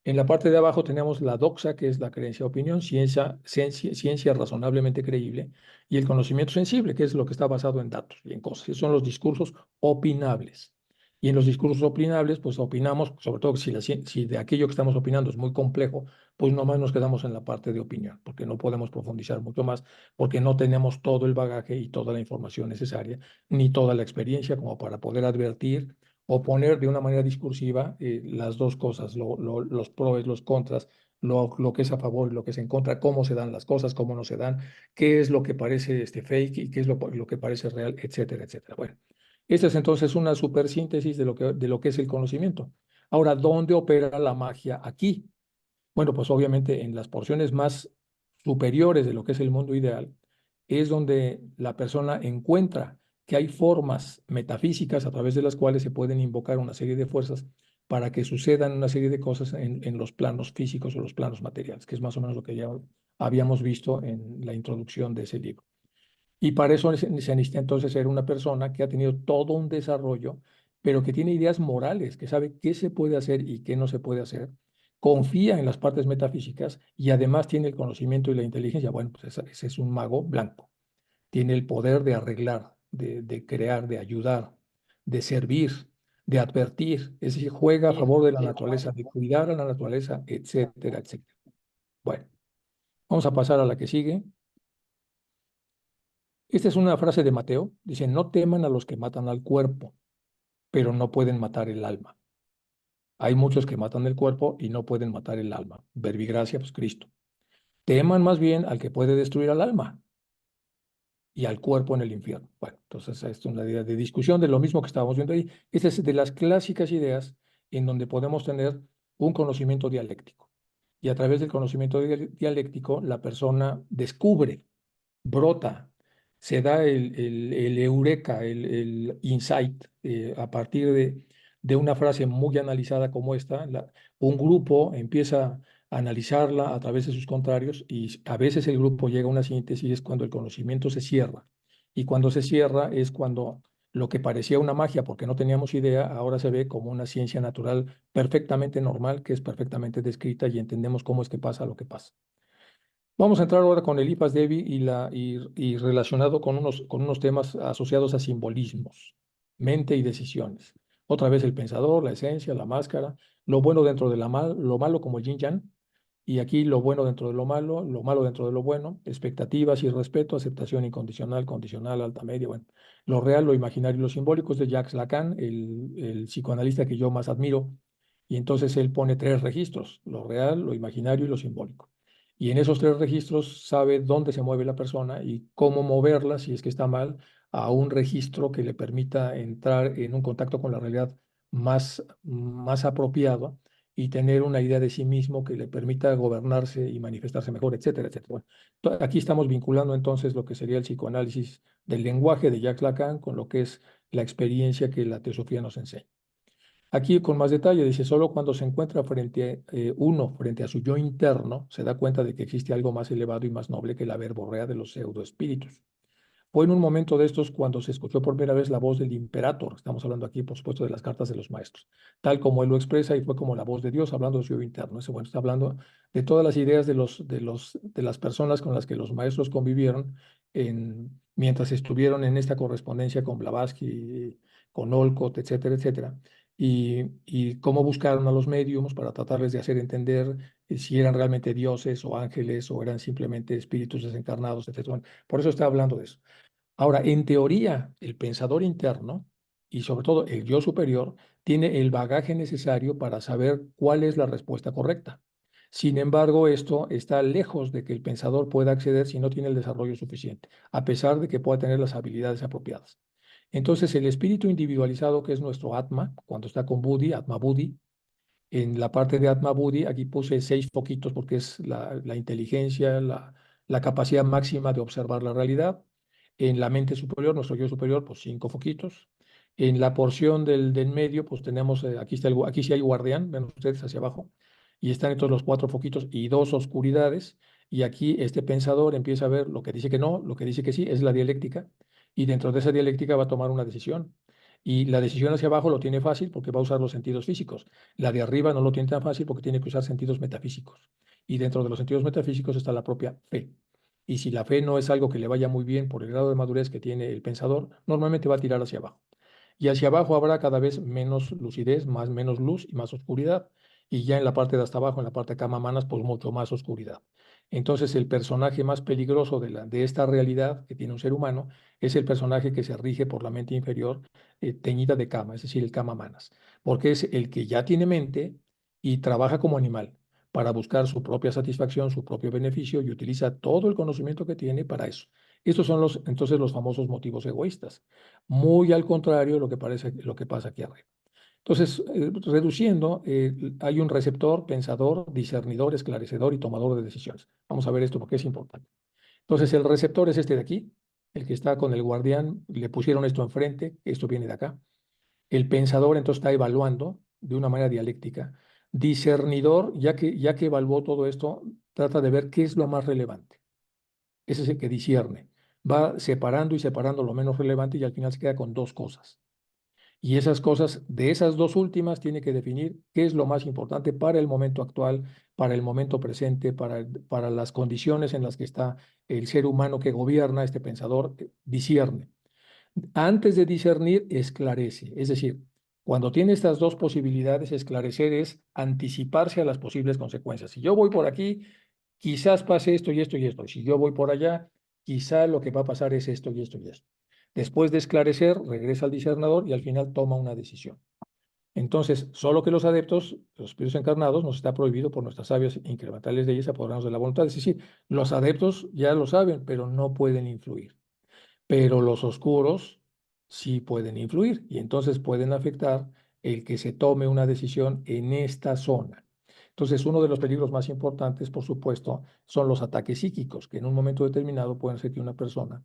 en la parte de abajo tenemos la doxa, que es la creencia-opinión, ciencia razonablemente creíble, y el conocimiento sensible, que es lo que está basado en datos y en cosas. Esos son los discursos opinables. Y en los discursos opinables, pues opinamos, sobre todo si de aquello que estamos opinando es muy complejo, pues nomás nos quedamos en la parte de opinión, porque no podemos profundizar mucho más, porque no tenemos todo el bagaje y toda la información necesaria, ni toda la experiencia como para poder advertir o poner de una manera discursiva las dos cosas, los pros, los contras, lo que es a favor y lo que es en contra, cómo se dan las cosas, cómo no se dan, qué es lo que parece fake y qué es lo que parece real, etcétera, etcétera. Bueno, esta es entonces una supersíntesis de lo que es el conocimiento. Ahora, ¿dónde opera la magia aquí? Bueno, pues obviamente en las porciones más superiores de lo que es el mundo ideal, es donde la persona encuentra que hay formas metafísicas a través de las cuales se pueden invocar una serie de fuerzas para que sucedan una serie de cosas en los planos físicos o los planos materiales, que es más o menos lo que ya habíamos visto en la introducción de ese libro. Y para eso se necesita entonces ser una persona que ha tenido todo un desarrollo, pero que tiene ideas morales, que sabe qué se puede hacer y qué no se puede hacer, confía en las partes metafísicas y además tiene el conocimiento y la inteligencia. Bueno, pues ese es un mago blanco. Tiene el poder de arreglar, de crear, de ayudar, de servir, de advertir. Es decir, juega a favor de la naturaleza, de cuidar a la naturaleza, etcétera, etcétera. Bueno, vamos a pasar a la que sigue. Esta es una frase de Mateo. Dice, no teman a los que matan al cuerpo, pero no pueden matar el alma. Hay muchos que matan el cuerpo y no pueden matar el alma. Verbigracia, pues Cristo. Teman más bien al que puede destruir al alma y al cuerpo en el infierno. Bueno, entonces esto es una idea de discusión de lo mismo que estábamos viendo ahí. Esta es de las clásicas ideas en donde podemos tener un conocimiento dialéctico. Y a través del conocimiento dialéctico, la persona descubre, brota, se da el eureka, el insight, a partir de una frase muy analizada como esta. Un grupo empieza a analizarla a través de sus contrarios y a veces el grupo llega a una síntesis, es cuando el conocimiento se cierra. Y cuando se cierra es cuando lo que parecía una magia porque no teníamos idea, ahora se ve como una ciencia natural perfectamente normal, que es perfectamente descrita y entendemos cómo es que pasa lo que pasa. Vamos a entrar ahora con el IPAS DEBI y relacionado con unos temas asociados a simbolismos, mente y decisiones. Otra vez el pensador, la esencia, la máscara, lo bueno dentro de lo malo como el yin yang, y aquí lo bueno dentro de lo malo dentro de lo bueno, expectativas y respeto, aceptación incondicional, condicional, alta, media, bueno. Lo real, lo imaginario y lo simbólico es de Jacques Lacan, el psicoanalista que yo más admiro, y entonces él pone 3 registros, lo real, lo imaginario y lo simbólico. Y en esos 3 registros sabe dónde se mueve la persona y cómo moverla, si es que está mal, a un registro que le permita entrar en un contacto con la realidad más apropiado y tener una idea de sí mismo que le permita gobernarse y manifestarse mejor, etcétera, etcétera. Bueno, aquí estamos vinculando entonces lo que sería el psicoanálisis del lenguaje de Jacques Lacan con lo que es la experiencia que la teosofía nos enseña. Aquí con más detalle dice, solo cuando se encuentra frente a su yo interno, se da cuenta de que existe algo más elevado y más noble que la verborrea de los pseudoespíritus. Fue en un momento de estos cuando se escuchó por primera vez la voz del imperator. Estamos hablando aquí, por supuesto, de las cartas de los maestros, tal como él lo expresa, y fue como la voz de Dios hablando de su yo interno. Ese, bueno, está hablando de todas las ideas de las personas con las que los maestros convivieron mientras estuvieron en esta correspondencia con Blavatsky, con Olcott, etcétera, etcétera. Y cómo buscaron a los médiums para tratarles de hacer entender si eran realmente dioses o ángeles o eran simplemente espíritus desencarnados, etcétera. Bueno, por eso está hablando de eso. Ahora, en teoría, el pensador interno y sobre todo el yo superior tiene el bagaje necesario para saber cuál es la respuesta correcta. Sin embargo, esto está lejos de que el pensador pueda acceder si no tiene el desarrollo suficiente, a pesar de que pueda tener las habilidades apropiadas. Entonces, el espíritu individualizado, que es nuestro Atma, cuando está con Buddhi, Atma Buddhi, en la parte de Atma Buddhi, aquí puse 6 foquitos porque es la inteligencia, la capacidad máxima de observar la realidad. En la mente superior, nuestro yo superior, pues 5 foquitos. En la porción del medio, pues tenemos, aquí sí hay guardián, ven ustedes hacia abajo, y están entonces los 4 foquitos y 2 oscuridades. Y aquí este pensador empieza a ver lo que dice que no, lo que dice que sí, es la dialéctica, y dentro de esa dialéctica va a tomar una decisión. Y la decisión hacia abajo lo tiene fácil porque va a usar los sentidos físicos. La de arriba no lo tiene tan fácil porque tiene que usar sentidos metafísicos. Y dentro de los sentidos metafísicos está la propia fe. Y si la fe no es algo que le vaya muy bien por el grado de madurez que tiene el pensador, normalmente va a tirar hacia abajo. Y hacia abajo habrá cada vez menos lucidez, menos luz y más oscuridad. Y ya en la parte de hasta abajo, en la parte de cama manas, pues mucho más oscuridad. Entonces el personaje más peligroso de esta realidad que tiene un ser humano es el personaje que se rige por la mente inferior teñida de cama, es decir, el cama manas, porque es el que ya tiene mente y trabaja como animal para buscar su propia satisfacción, su propio beneficio y utiliza todo el conocimiento que tiene para eso. Estos son entonces los famosos motivos egoístas, muy al contrario de lo que pasa aquí arriba. Entonces, reduciendo, hay un receptor, pensador, discernidor, esclarecedor y tomador de decisiones. Vamos a ver esto porque es importante. Entonces, el receptor es este de aquí, el que está con el guardián, le pusieron esto enfrente, esto viene de acá. El pensador entonces está evaluando de una manera dialéctica. Discernidor, ya que evaluó todo esto, trata de ver qué es lo más relevante. Ese es el que discierne. Va separando y separando lo menos relevante y al final se queda con 2 cosas. Y esas cosas, de esas 2 últimas, tiene que definir qué es lo más importante para el momento actual, para el momento presente, para las condiciones en las que está el ser humano que gobierna, este pensador, discierne. Antes de discernir, esclarece. Es decir, cuando tiene estas 2 posibilidades, esclarecer es anticiparse a las posibles consecuencias. Si yo voy por aquí, quizás pase esto y esto y esto. Si yo voy por allá, quizá lo que va a pasar es esto y esto y esto. Después de esclarecer, regresa al discernidor y al final toma una decisión. Entonces, solo que los adeptos, los espíritus encarnados, nos está prohibido por nuestras sabias incrementales leyes apoderarnos de la voluntad. Es decir, los adeptos ya lo saben, pero no pueden influir. Pero los oscuros sí pueden influir y entonces pueden afectar el que se tome una decisión en esta zona. Entonces, uno de los peligros más importantes, por supuesto, son los ataques psíquicos, que en un momento determinado pueden ser que una persona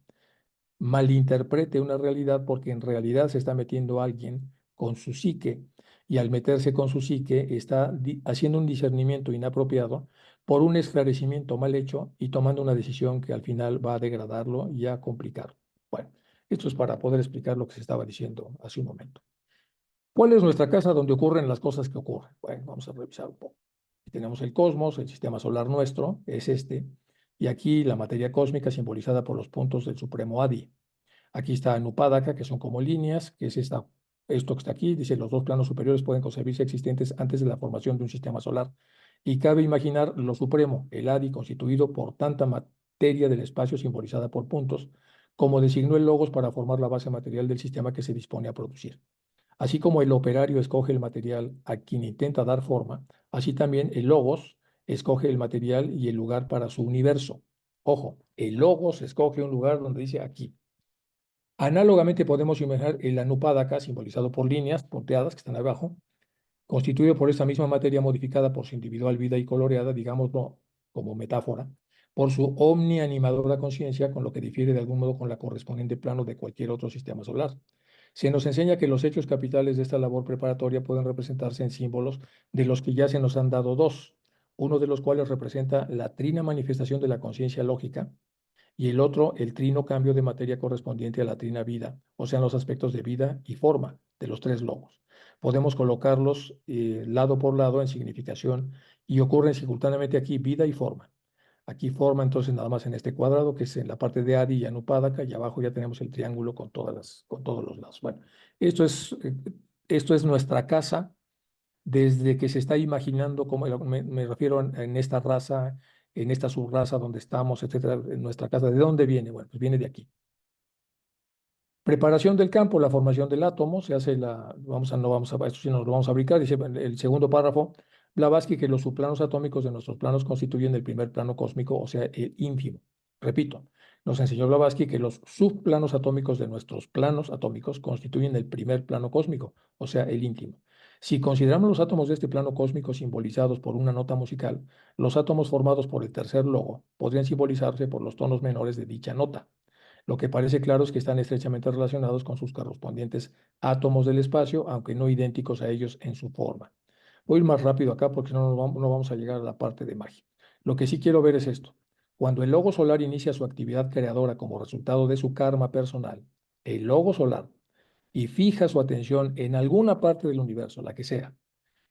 malinterprete una realidad porque en realidad se está metiendo alguien con su psique y al meterse con su psique está haciendo un discernimiento inapropiado por un esclarecimiento mal hecho y tomando una decisión que al final va a degradarlo y a complicarlo. Bueno, esto es para poder explicar lo que se estaba diciendo hace un momento. ¿Cuál es nuestra casa donde ocurren las cosas que ocurren? Bueno, vamos a revisar un poco. Tenemos el cosmos, el sistema solar nuestro, es este, y aquí la materia cósmica simbolizada por los puntos del supremo Adi. Aquí está Anupadaka, que son como líneas, que es esto que está aquí. Dice, los dos planos superiores pueden concebirse existentes antes de la formación de un sistema solar. Y cabe imaginar lo supremo, el Adi, constituido por tanta materia del espacio simbolizada por puntos, como designó el logos para formar la base material del sistema que se dispone a producir. Así como el operario escoge el material a quien intenta dar forma, así también el logos escoge el material y el lugar para su universo. Ojo, el logos escoge un lugar donde dice aquí. Análogamente podemos imaginar el Anupadaka, simbolizado por líneas punteadas que están abajo, constituido por esa misma materia modificada por su individual vida y coloreada, digámoslo como metáfora, por su omnianimadora conciencia, con lo que difiere de algún modo con la correspondiente plano de cualquier otro sistema solar. Se nos enseña que los hechos capitales de esta labor preparatoria pueden representarse en símbolos de los que ya se nos han dado dos, uno de los cuales representa la trina manifestación de la conciencia lógica, y el otro, el trino cambio de materia correspondiente a la trina vida, o sea, los aspectos de vida y forma de los tres logos. Podemos colocarlos lado por lado en significación y ocurren simultáneamente aquí vida y forma. Aquí forma entonces nada más en este cuadrado, que es en la parte de Adi y Anupadaka, y abajo ya tenemos el triángulo con todos los lados. Bueno, esto es nuestra casa desde que se está imaginando, como me refiero en esta raza, en esta subraza donde estamos, etcétera, en nuestra casa. ¿De dónde viene? Bueno, pues viene de aquí. Preparación del campo, la formación del átomo, se hace no vamos a, esto sí nos lo vamos a aplicar, dice el segundo párrafo, Blavatsky, que los subplanos atómicos de nuestros planos constituyen el primer plano cósmico, o sea, el ínfimo. Repito, nos enseñó Blavatsky que los subplanos atómicos de nuestros planos atómicos constituyen el primer plano cósmico, o sea, el íntimo. Si consideramos los átomos de este plano cósmico simbolizados por una nota musical, los átomos formados por el tercer logo podrían simbolizarse por los tonos menores de dicha nota. Lo que parece claro es que están estrechamente relacionados con sus correspondientes átomos del espacio, aunque no idénticos a ellos en su forma. Voy a ir más rápido acá porque no vamos a llegar a la parte de magia. Lo que sí quiero ver es esto. Cuando el logo solar inicia su actividad creadora como resultado de su karma personal, el logo solar, y fija su atención en alguna parte del universo, la que sea,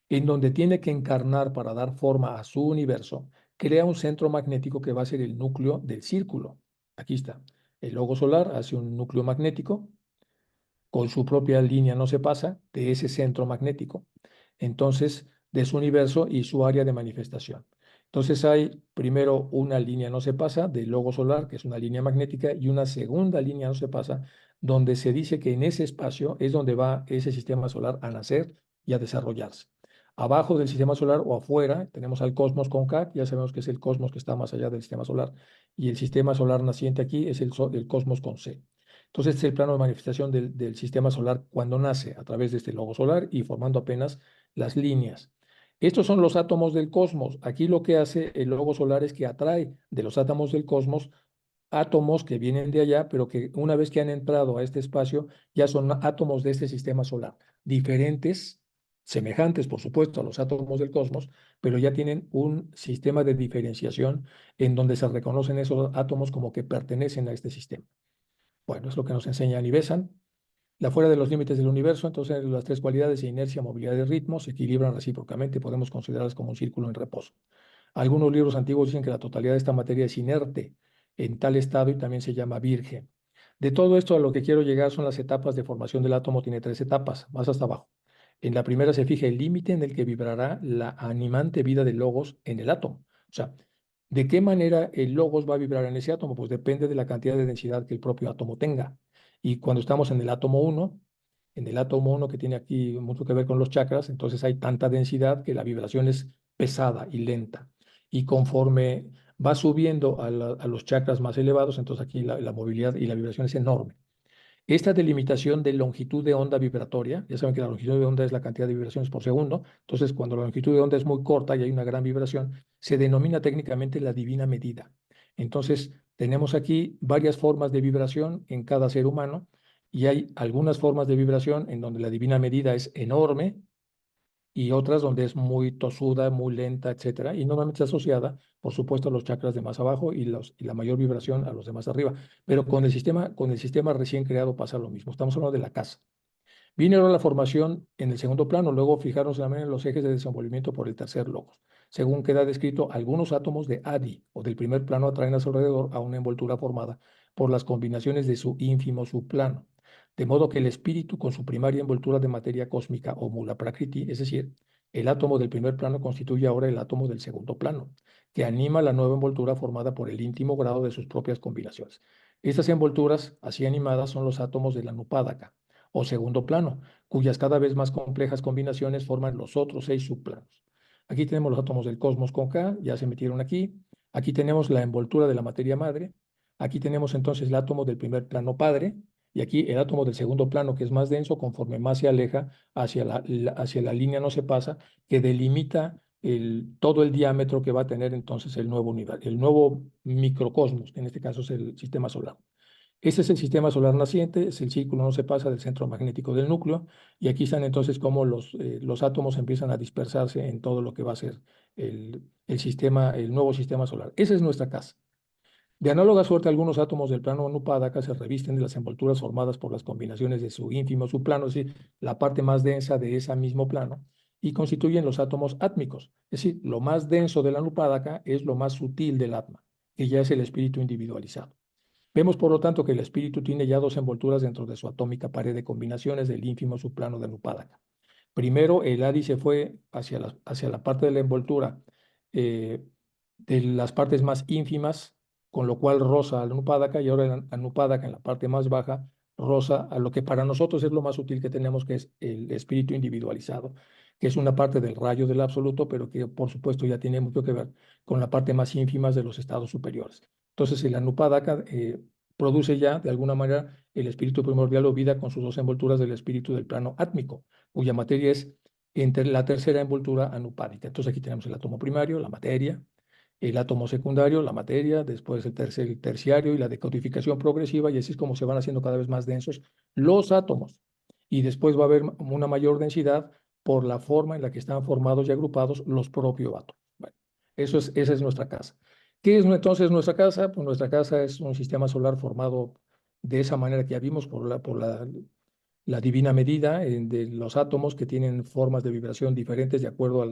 en donde tiene que encarnar para dar forma a su universo, crea un centro magnético que va a ser el núcleo del círculo. Aquí está. El logo solar hace un núcleo magnético, con su propia línea no se pasa de ese centro magnético, entonces de su universo y su área de manifestación. Entonces hay primero una línea no se pasa del logo solar, que es una línea magnética, y una segunda línea no se pasa, donde se dice que en ese espacio es donde va ese sistema solar a nacer y a desarrollarse. Abajo del sistema solar o afuera tenemos al cosmos con K, ya sabemos que es el cosmos que está más allá del sistema solar, y el sistema solar naciente aquí es el cosmos con C. Entonces, este es el plano de manifestación del sistema solar cuando nace a través de este logo solar y formando apenas las líneas. Estos son los átomos del cosmos. Aquí lo que hace el logo solar es que atrae de los átomos del cosmos átomos que vienen de allá, pero que una vez que han entrado a este espacio, ya son átomos de este sistema solar, diferentes, semejantes, por supuesto, a los átomos del cosmos, pero ya tienen un sistema de diferenciación en donde se reconocen esos átomos como que pertenecen a este sistema. Bueno, es lo que nos enseña Nivesan. La fuera de los límites del universo, entonces las tres cualidades de inercia, movilidad y ritmo se equilibran recíprocamente, podemos considerarlas como un círculo en reposo. Algunos libros antiguos dicen que la totalidad de esta materia es inerte en tal estado y también se llama virgen. De todo esto a lo que quiero llegar son las etapas de formación del átomo, tiene tres etapas, más hasta abajo. En la primera se fija el límite en el que vibrará la animante vida del logos en el átomo. O sea, ¿de qué manera el logos va a vibrar en ese átomo? Pues depende de la cantidad de densidad que el propio átomo tenga. Y cuando estamos en el átomo 1, en el átomo 1, que tiene aquí mucho que ver con los chakras, entonces hay tanta densidad que la vibración es pesada y lenta. Y conforme va subiendo a los chakras más elevados, entonces aquí la movilidad y la vibración es enorme. Esta delimitación de longitud de onda vibratoria, ya saben que la longitud de onda es la cantidad de vibraciones por segundo, entonces cuando la longitud de onda es muy corta y hay una gran vibración, se denomina técnicamente la divina medida. Entonces, tenemos aquí varias formas de vibración en cada ser humano y hay algunas formas de vibración en donde la divina medida es enorme y otras donde es muy tosuda, muy lenta, etcétera, y normalmente asociada, por supuesto, a los chakras de más abajo y la mayor vibración a los de más arriba. Pero con el sistema recién creado pasa lo mismo. Estamos hablando de la casa. Viene ahora la formación en el segundo plano, luego fijarnos también en los ejes de desenvolvimiento por el tercer logos. Según queda descrito, algunos átomos de Adi o del primer plano atraen a su alrededor a una envoltura formada por las combinaciones de su ínfimo subplano. De modo que el espíritu con su primaria envoltura de materia cósmica o mula prakriti, es decir, el átomo del primer plano constituye ahora el átomo del segundo plano, que anima la nueva envoltura formada por el íntimo grado de sus propias combinaciones. Estas envolturas, así animadas, son los átomos de la Nupádaka o segundo plano, cuyas cada vez más complejas combinaciones forman los otros 6 subplanos. Aquí tenemos los átomos del cosmos con K, ya se metieron aquí. Aquí tenemos la envoltura de la materia madre. Aquí tenemos entonces el átomo del primer plano padre, y aquí el átomo del segundo plano, que es más denso, conforme más se aleja hacia la línea no se pasa, que delimita todo el diámetro que va a tener entonces el nuevo universo, el nuevo microcosmos, que en este caso es el sistema solar. Ese es el sistema solar naciente, es el círculo, no se pasa del centro magnético del núcleo, y aquí están entonces cómo los átomos empiezan a dispersarse en todo lo que va a ser el nuevo sistema solar. Esa es nuestra casa. De análoga suerte, algunos átomos del plano Nupádaka se revisten de las envolturas formadas por las combinaciones de su ínfimo subplano, es decir, la parte más densa de ese mismo plano, y constituyen los átomos átmicos. Es decir, lo más denso de la Nupádaka es lo más sutil del Atma, que ya es el espíritu individualizado. Vemos, por lo tanto, que el espíritu tiene ya dos envolturas dentro de su atómica pared de combinaciones del ínfimo subplano de Nupádaka. Primero, el Adi se fue hacia la parte de la envoltura eh, de las partes más ínfimas, con lo cual roza al Nupádaka, y ahora la Nupádaka en la parte más baja roza a lo que para nosotros es lo más útil que tenemos, que es el espíritu individualizado, que es una parte del rayo del absoluto, pero que por supuesto ya tiene mucho que ver con la parte más ínfima de los estados superiores. Entonces, el Anupadaka produce ya, de alguna manera, el espíritu primordial o vida con sus dos envolturas del espíritu del plano átmico, cuya materia es entre la tercera envoltura anupádica. Entonces, aquí tenemos el átomo primario, la materia, el átomo secundario, la materia, después el terciario y la decodificación progresiva, y así es como se van haciendo cada vez más densos los átomos. Y después va a haber una mayor densidad por la forma en la que están formados y agrupados los propios átomos. Bueno, esa es nuestra casa. ¿Qué es entonces nuestra casa? Pues nuestra casa es un sistema solar formado de esa manera que ya vimos la divina medida de los átomos que tienen formas de vibración diferentes de acuerdo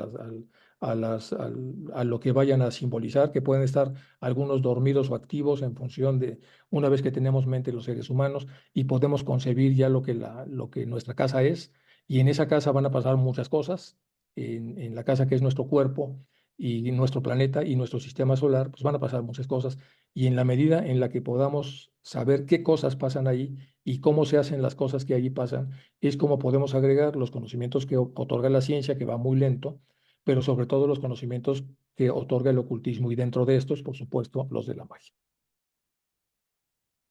a lo que vayan a simbolizar, que pueden estar algunos dormidos o activos en función de una vez que tenemos mente los seres humanos y podemos concebir ya lo que nuestra casa es. Y en esa casa van a pasar muchas cosas, en la casa que es nuestro cuerpo y nuestro planeta y nuestro sistema solar, pues van a pasar muchas cosas. Y en la medida en la que podamos saber qué cosas pasan ahí y cómo se hacen las cosas que allí pasan, es como podemos agregar los conocimientos que otorga la ciencia, que va muy lento, pero sobre todo los conocimientos que otorga el ocultismo y dentro de estos, por supuesto, los de la magia.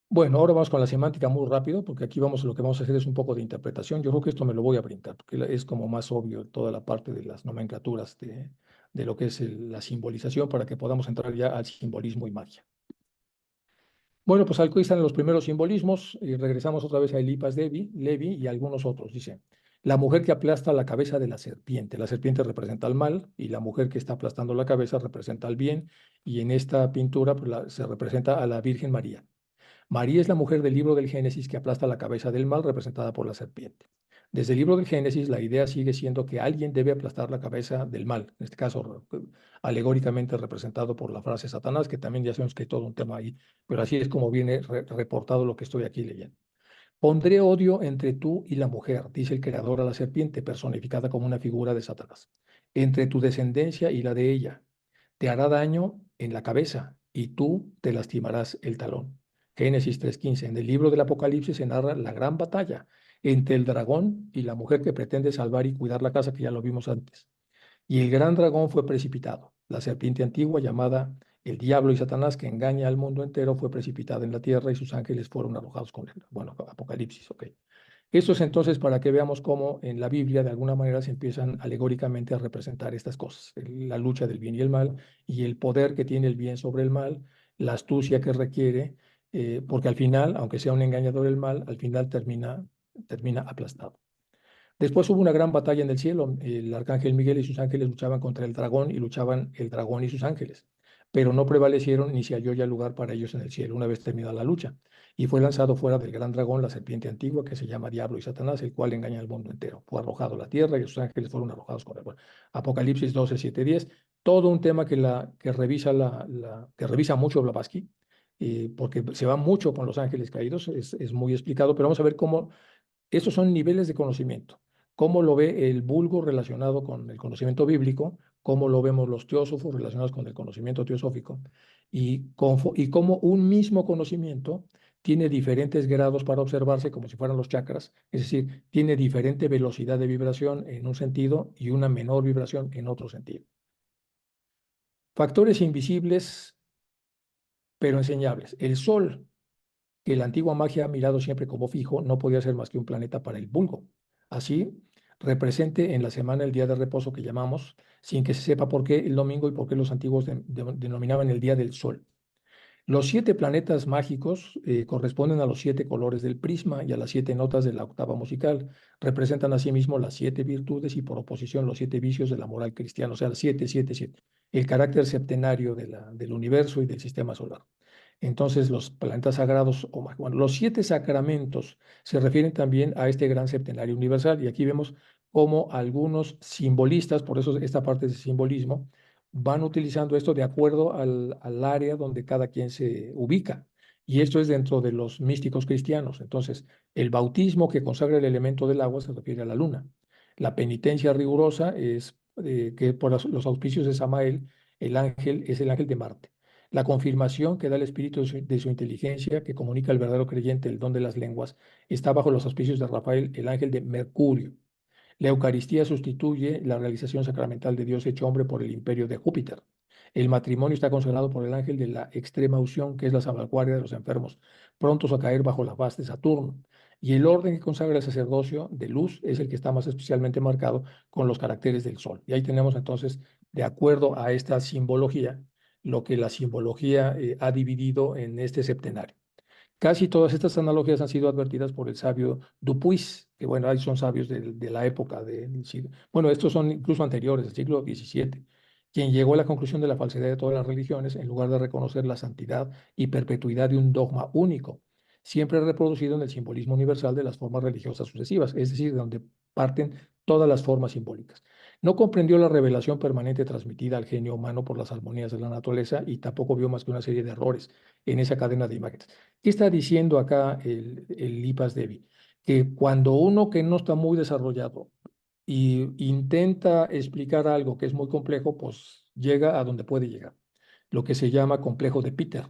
Bueno, ahora vamos con la semántica muy rápido, porque aquí lo que vamos a hacer es un poco de interpretación. Yo creo que esto me lo voy a brincar, porque es como más obvio toda la parte de las nomenclaturas de lo que es la simbolización para que podamos entrar ya al simbolismo y magia. Bueno, pues aquí están los primeros simbolismos y regresamos otra vez a Eliphas Levi y algunos otros. Dice, la mujer que aplasta la cabeza de la serpiente. La serpiente representa el mal y la mujer que está aplastando la cabeza representa el bien. Y en esta pintura pues, se representa a la Virgen María. María es la mujer del libro del Génesis que aplasta la cabeza del mal representada por la serpiente. Desde el libro del Génesis, la idea sigue siendo que alguien debe aplastar la cabeza del mal, en este caso alegóricamente representado por la frase Satanás, que también ya sabemos que hay todo un tema ahí, pero así es como viene reportado lo que estoy aquí leyendo. Pondré odio entre tú y la mujer, dice el creador a la serpiente, personificada como una figura de Satanás, entre tu descendencia y la de ella. Te hará daño en la cabeza y tú te lastimarás el talón. Génesis 3:15. En el libro del Apocalipsis se narra la gran batalla entre el dragón y la mujer que pretende salvar y cuidar la casa, que ya lo vimos antes. Y el gran dragón fue precipitado. La serpiente antigua, llamada el diablo y Satanás, que engaña al mundo entero, fue precipitada en la tierra y sus ángeles fueron arrojados con él. Bueno, Apocalipsis, ok. Esto es entonces para que veamos cómo en la Biblia de alguna manera se empiezan alegóricamente a representar estas cosas, la lucha del bien y el mal y el poder que tiene el bien sobre el mal, la astucia que requiere, porque al final, aunque sea un engañador el mal, al final termina aplastado. Después hubo una gran batalla en el cielo. El arcángel Miguel y sus ángeles luchaban contra el dragón y luchaban el dragón y sus ángeles, pero no prevalecieron ni se halló ya lugar para ellos en el cielo una vez terminada la lucha. Y fue lanzado fuera del gran dragón la serpiente antigua que se llama Diablo y Satanás, el cual engaña al mundo entero. Fue arrojado a la tierra y sus ángeles fueron arrojados con él. Bueno, Apocalipsis 12, 7, 10. Todo un tema que revisa mucho Blavatsky, porque se va mucho con los ángeles caídos, es muy explicado, pero vamos a ver cómo estos son niveles de conocimiento. Cómo lo ve el vulgo relacionado con el conocimiento bíblico, cómo lo vemos los teósofos relacionados con el conocimiento teosófico, y cómo un mismo conocimiento tiene diferentes grados para observarse como si fueran los chakras, es decir, tiene diferente velocidad de vibración en un sentido y una menor vibración en otro sentido. Factores invisibles pero enseñables. El Sol, que la antigua magia ha mirado siempre como fijo, no podía ser más que un planeta para el vulgo. Así, represente en la semana el día de reposo que llamamos, sin que se sepa por qué el domingo y por qué los antiguos denominaban el día del sol. Los 7 planetas mágicos corresponden a los 7 colores del prisma y a las 7 notas de la octava musical. Representan asimismo las 7 virtudes y por oposición los 7 vicios de la moral cristiana, o sea, 7, 7, 7. El carácter septenario del universo y del sistema solar. Entonces, los planetas sagrados, bueno, los 7 sacramentos se refieren también a este gran septenario universal. Y aquí vemos cómo algunos simbolistas, por eso esta parte de simbolismo, van utilizando esto de acuerdo al área donde cada quien se ubica. Y esto es dentro de los místicos cristianos. Entonces, el bautismo que consagra el elemento del agua se refiere a la luna. La penitencia rigurosa es que por los auspicios de Samael, el ángel es el ángel de Marte. La confirmación que da el espíritu de su inteligencia, que comunica al verdadero creyente el don de las lenguas, está bajo los auspicios de Rafael, el ángel de Mercurio. La Eucaristía sustituye la realización sacramental de Dios hecho hombre por el imperio de Júpiter. El matrimonio está consagrado por el ángel de la extrema unción, que es la salvaguardia de los enfermos, prontos a caer bajo la faz de Saturno. Y el orden que consagra el sacerdocio de luz es el que está más especialmente marcado con los caracteres del sol. Y ahí tenemos entonces, de acuerdo a esta simbología, lo que la simbología ha dividido en este septenario. Casi todas estas analogías han sido advertidas por el sabio Dupuis, que bueno, ahí son sabios de la época del siglo. Bueno, estos son incluso anteriores, del siglo XVII, quien llegó a la conclusión de la falsedad de todas las religiones en lugar de reconocer la santidad y perpetuidad de un dogma único, siempre reproducido en el simbolismo universal de las formas religiosas sucesivas, es decir, de donde parten todas las formas simbólicas. No comprendió la revelación permanente transmitida al genio humano por las armonías de la naturaleza y tampoco vio más que una serie de errores en esa cadena de imágenes. ¿Qué está diciendo acá el Lipas Devi? Que cuando uno que no está muy desarrollado y intenta explicar algo que es muy complejo, pues llega a donde puede llegar, lo que se llama complejo de Peter,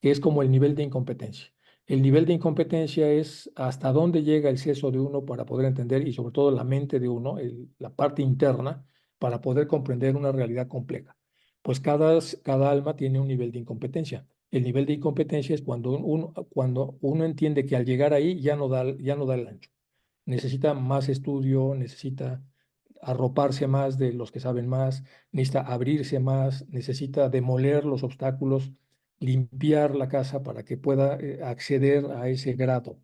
que es como el nivel de incompetencia. El nivel de incompetencia es hasta dónde llega el seso de uno para poder entender y sobre todo la mente de uno, la parte interna, para poder comprender una realidad compleja. Pues cada alma tiene un nivel de incompetencia. El nivel de incompetencia es cuando uno entiende que al llegar ahí ya no da el ancho. Necesita más estudio, necesita arroparse más de los que saben más, necesita abrirse más, necesita demoler los obstáculos, limpiar la casa para que pueda acceder a ese grado.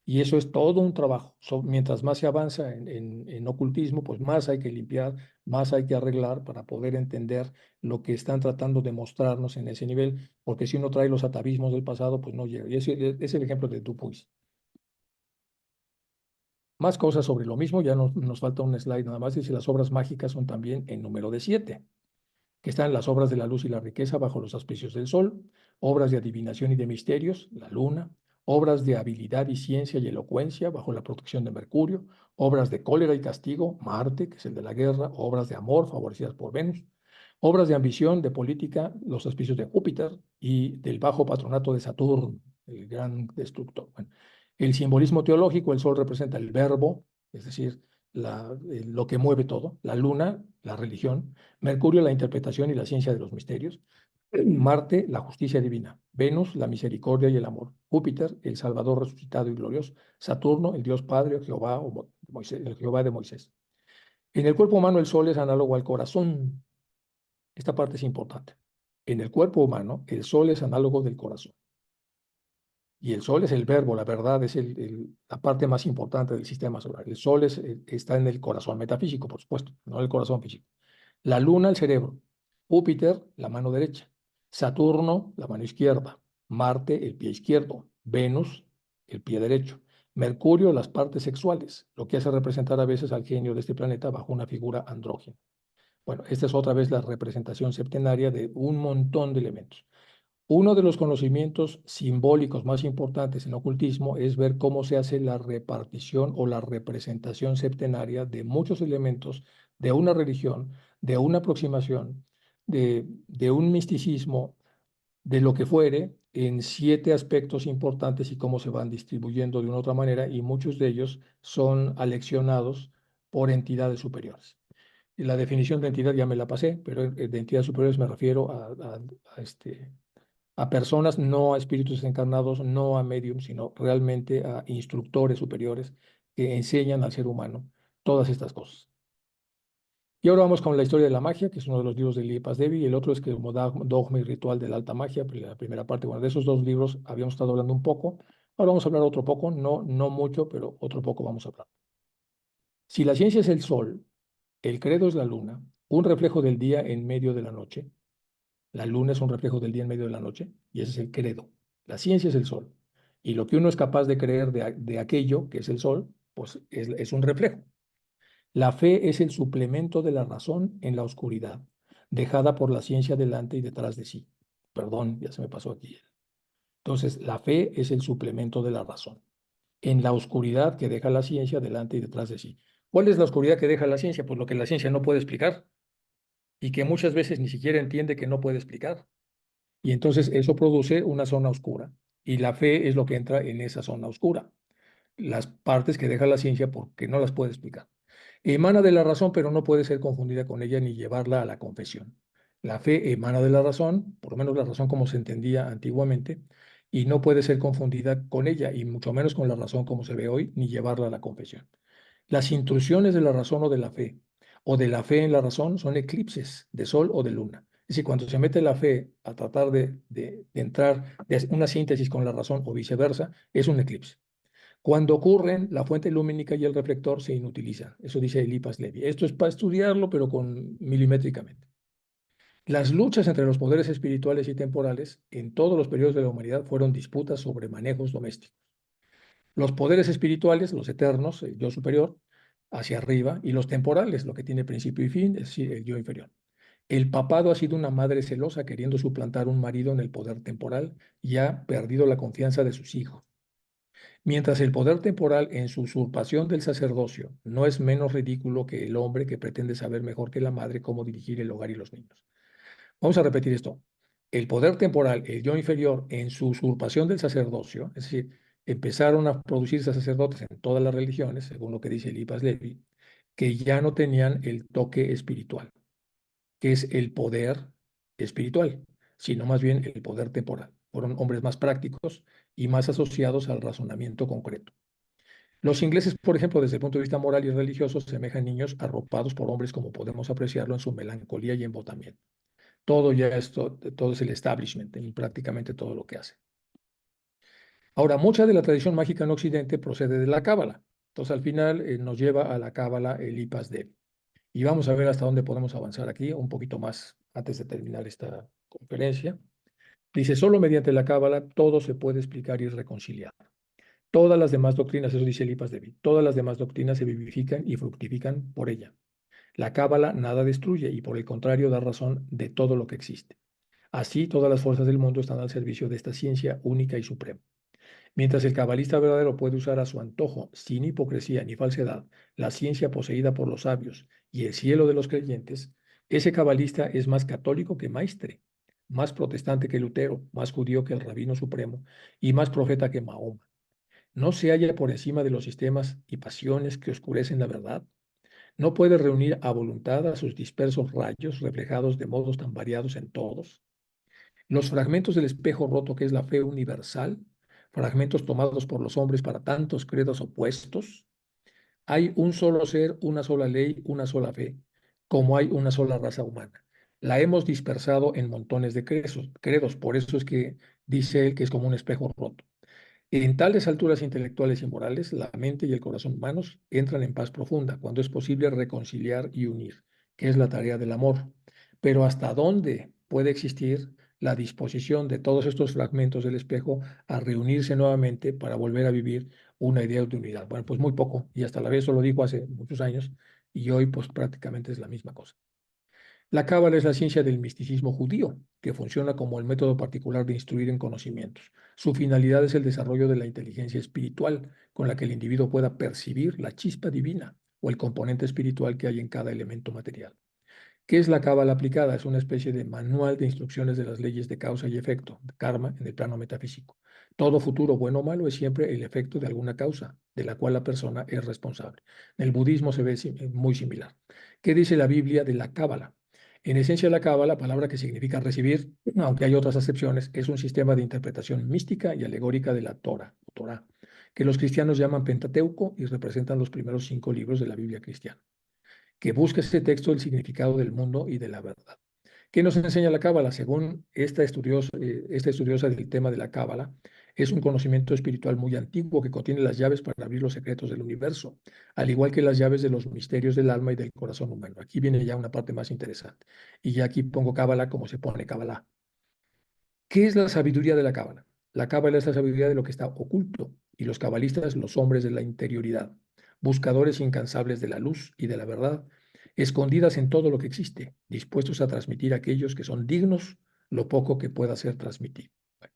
Y eso es todo un trabajo. Mientras más se avanza en ocultismo, pues más hay que limpiar, más hay que arreglar para poder entender lo que están tratando de mostrarnos en ese nivel, porque si uno trae los atavismos del pasado, pues no llega. Y ese es el ejemplo de Dupuis. Más cosas sobre lo mismo, ya nos falta un slide nada más, dice las obras mágicas son también en número de 7, que están las obras de la luz y la riqueza bajo los auspicios del sol, obras de adivinación y de misterios, la luna, obras de habilidad y ciencia y elocuencia bajo la protección de Mercurio, obras de cólera y castigo, Marte, que es el de la guerra, obras de amor favorecidas por Venus, obras de ambición, de política, los auspicios de Júpiter y del bajo patronato de Saturno, el gran destructor. Bueno, El simbolismo teológico, el sol representa el verbo, es decir, lo que mueve todo. La luna, la religión. Mercurio, la interpretación y la ciencia de los misterios. Marte, la justicia divina. Venus, la misericordia y el amor. Júpiter, el Salvador resucitado y glorioso. Saturno, el Dios Padre, Jehová, el Jehová de Moisés. En el cuerpo humano, el sol es análogo al corazón. Esta parte es importante. En el cuerpo humano, el sol es análogo del corazón. Y el sol es el verbo, la verdad es la parte más importante del sistema solar. El sol está en el corazón metafísico, por supuesto, no el corazón físico. La luna, el cerebro. Júpiter, la mano derecha. Saturno, la mano izquierda. Marte, el pie izquierdo. Venus, el pie derecho. Mercurio, las partes sexuales, lo que hace representar a veces al genio de este planeta bajo una figura andrógina. Bueno, esta es otra vez la representación septenaria de un montón de elementos. Uno de los conocimientos simbólicos más importantes en ocultismo es ver cómo se hace la repartición o la representación septenaria de muchos elementos de una religión, de una aproximación, de un misticismo, de lo que fuere, en 7 aspectos importantes y cómo se van distribuyendo de una u otra manera, y muchos de ellos son aleccionados por entidades superiores. Y la definición de entidad ya me la pasé, pero de entidades superiores me refiero a personas, no a espíritus encarnados, no a mediums, sino realmente a instructores superiores que enseñan al ser humano todas estas cosas. Y ahora vamos con la historia de la magia, que es uno de los libros de Lipas Devi, y el otro es que como Dogma y Ritual de la Alta Magia, la primera parte. Bueno, de esos 2 libros habíamos estado hablando un poco. Ahora vamos a hablar otro poco, no mucho, pero otro poco vamos a hablar. Si la ciencia es el sol, el credo es la luna, un reflejo del día en medio de la noche. La luna es un reflejo del día en medio de la noche, y ese es el credo. La ciencia es el sol. Y lo que uno es capaz de creer de aquello, que es el sol, pues es un reflejo. La fe es el suplemento de la razón en la oscuridad, dejada por la ciencia delante y detrás de sí. Perdón, ya se me pasó aquí. Entonces, la fe es el suplemento de la razón en la oscuridad que deja la ciencia delante y detrás de sí. ¿Cuál es la oscuridad que deja la ciencia? Pues lo que la ciencia no puede explicar y que muchas veces ni siquiera entiende que no puede explicar. Y entonces eso produce una zona oscura. Y la fe es lo que entra en esa zona oscura. Las partes que deja la ciencia porque no las puede explicar. Emana de la razón, pero no puede ser confundida con ella ni llevarla a la confesión. La fe emana de la razón, por lo menos la razón como se entendía antiguamente, y no puede ser confundida con ella, y mucho menos con la razón como se ve hoy, ni llevarla a la confesión. Las intrusiones de la razón o de la fe en la razón, son eclipses de sol o de luna. Es decir, cuando se mete la fe a tratar de entrar de una síntesis con la razón o viceversa, es un eclipse. Cuando ocurren, la fuente lumínica y el reflector se inutilizan. Eso dice Eliphas Levi. Esto es para estudiarlo, pero milimétricamente. Las luchas entre los poderes espirituales y temporales en todos los periodos de la humanidad fueron disputas sobre manejos domésticos. Los poderes espirituales, los eternos, el yo superior, hacia arriba, y los temporales, lo que tiene principio y fin, es decir, el yo inferior. El papado ha sido una madre celosa queriendo suplantar un marido en el poder temporal y ha perdido la confianza de sus hijos. Mientras el poder temporal en su usurpación del sacerdocio no es menos ridículo que el hombre que pretende saber mejor que la madre cómo dirigir el hogar y los niños. Vamos a repetir esto. El poder temporal, el yo inferior, en su usurpación del sacerdocio, es decir, empezaron a producirse sacerdotes en todas las religiones, según lo que dice Eliphas Levi, que ya no tenían el toque espiritual, que es el poder espiritual, sino más bien el poder temporal. Fueron hombres más prácticos y más asociados al razonamiento concreto. Los ingleses, por ejemplo, desde el punto de vista moral y religioso, semejan niños arropados por hombres como podemos apreciarlo en su melancolía y embotamiento. Todo ya todo es el establishment y prácticamente todo lo que hace. Ahora, mucha de la tradición mágica en Occidente procede de la Cábala. Entonces, al final nos lleva a la Cábala el Lipas Devi. Y vamos a ver hasta dónde podemos avanzar aquí, un poquito más antes de terminar esta conferencia. Dice, solo mediante la Cábala todo se puede explicar y reconciliar. Todas las demás doctrinas, eso dice Lipas Devi, todas las demás doctrinas se vivifican y fructifican por ella. La Cábala nada destruye y por el contrario da razón de todo lo que existe. Así, todas las fuerzas del mundo están al servicio de esta ciencia única y suprema. Mientras el cabalista verdadero puede usar a su antojo, sin hipocresía ni falsedad, la ciencia poseída por los sabios y el cielo de los creyentes, ese cabalista es más católico que Maistre, más protestante que Lutero, más judío que el Rabino Supremo y más profeta que Mahoma. no se halla por encima de los sistemas y pasiones que oscurecen la verdad. No puede reunir a voluntad a sus dispersos rayos reflejados de modos tan variados en todos. Los fragmentos del espejo roto que es la fe universal, fragmentos tomados por los hombres para tantos credos opuestos. Hay un solo ser, una sola ley, una sola fe, como hay una sola raza humana. La hemos dispersado en montones de credos, por eso es que dice él que es como un espejo roto. En tales alturas intelectuales y morales, la mente y el corazón humanos entran en paz profunda, cuando es posible reconciliar y unir, que es la tarea del amor. Pero ¿hasta dónde puede existir la disposición de todos estos fragmentos del espejo a reunirse nuevamente para volver a vivir una idea de unidad? Bueno, pues muy poco, y hasta la vez eso lo dijo hace muchos años, y hoy pues prácticamente es la misma cosa. La cábala es la ciencia del misticismo judío, que funciona como el método particular de instruir en conocimientos. Su finalidad es el desarrollo de la inteligencia espiritual, con la que el individuo pueda percibir la chispa divina o el componente espiritual que hay en cada elemento material. ¿Qué es la cábala aplicada? Es una especie de manual de instrucciones de las leyes de causa y efecto, karma, en el plano metafísico. Todo futuro, bueno o malo, es siempre el efecto de alguna causa, de la cual la persona es responsable. En el budismo se ve muy similar. ¿Qué dice la Biblia de la cábala? En esencia, la cábala, palabra que significa recibir, aunque hay otras acepciones, es un sistema de interpretación mística y alegórica de la Torá, que los cristianos llaman Pentateuco y representan los primeros 5 libros de la Biblia cristiana, que busca este texto el significado del mundo y de la verdad. ¿Qué nos enseña la Cábala? Según esta estudiosa del tema de la Cábala, es un conocimiento espiritual muy antiguo que contiene las llaves para abrir los secretos del universo, al igual que las llaves de los misterios del alma y del corazón humano. Aquí viene ya una parte más interesante. Y ya aquí pongo Cábala como se pone Cábala. ¿Qué es la sabiduría de la Cábala? La Cábala es la sabiduría de lo que está oculto, y los cabalistas, los hombres de la interioridad, buscadores incansables de la luz y de la verdad, escondidas en todo lo que existe, dispuestos a transmitir a aquellos que son dignos lo poco que pueda ser transmitido. Bueno,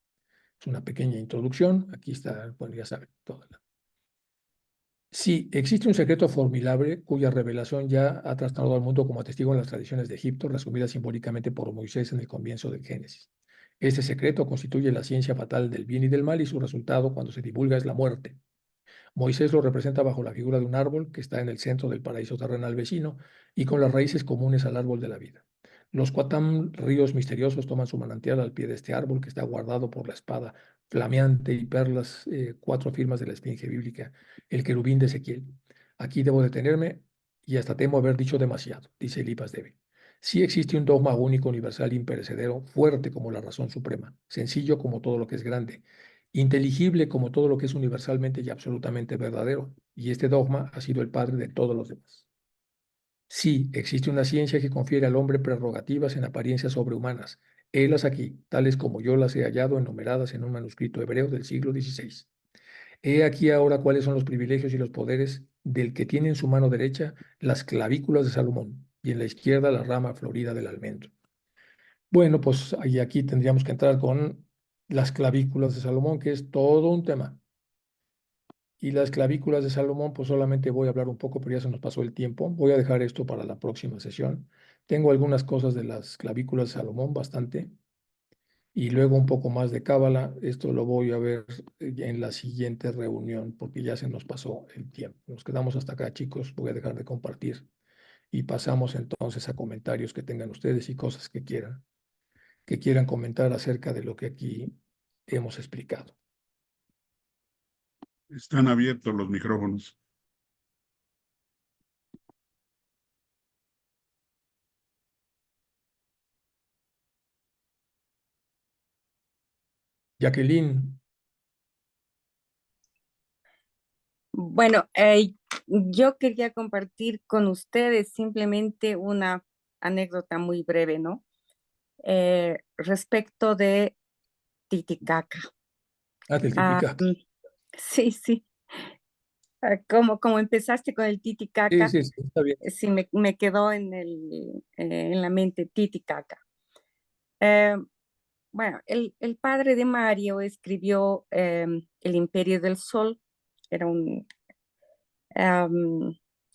es una pequeña introducción. Aquí está, bueno, ya saben, toda la... Sí, existe un secreto formidable cuya revelación ya ha trastornado al mundo, como testigo en las tradiciones de Egipto, resumidas simbólicamente por Moisés en el comienzo del Génesis. Este secreto constituye la ciencia fatal del bien y del mal, y su resultado, cuando se divulga, es la muerte. Moisés lo representa bajo la figura de un árbol que está en el centro del paraíso terrenal vecino y con las raíces comunes al árbol de la vida. Los Cuatam, ríos misteriosos, toman su manantial al pie de este árbol que está guardado por la espada flameante y perlas, 4 firmas de la esfinge bíblica, el querubín de Ezequiel. Aquí debo detenerme, y hasta temo haber dicho demasiado, dice Eliphas Debe. Sí existe un dogma único, universal, imperecedero, fuerte como la razón suprema, sencillo como todo lo que es grande, inteligible como todo lo que es universalmente y absolutamente verdadero, y este dogma ha sido el padre de todos los demás. Sí, existe una ciencia que confiere al hombre prerrogativas en apariencias sobrehumanas. Helas aquí, tales como yo las he hallado enumeradas en un manuscrito hebreo del siglo XVI. He aquí ahora cuáles son los privilegios y los poderes del que tiene en su mano derecha las clavículas de Salomón y en la izquierda la rama florida del almendro. Bueno, pues ahí aquí tendríamos que entrar con las clavículas de Salomón, que es todo un tema. Y las clavículas de Salomón, pues solamente voy a hablar un poco, pero ya se nos pasó el tiempo. Voy a dejar esto para la próxima sesión. Tengo algunas cosas de las clavículas de Salomón, bastante, y luego un poco más de Cábala. Esto lo voy a ver en la siguiente reunión, porque ya se nos pasó el tiempo. Nos quedamos hasta acá, chicos. Voy a dejar de compartir y pasamos entonces a comentarios que tengan ustedes y cosas que quieran comentar acerca de lo que aquí hemos explicado. Están abiertos los micrófonos. Jacqueline. Bueno, yo quería compartir con ustedes simplemente una anécdota muy breve, ¿no? Respecto de Titicaca. Del Ah, Titicaca. sí, sí. Como empezaste con el Titicaca, Sí, está bien. sí me quedó en la mente Titicaca. Eh, bueno, el padre de Mario escribió El Imperio del Sol. Era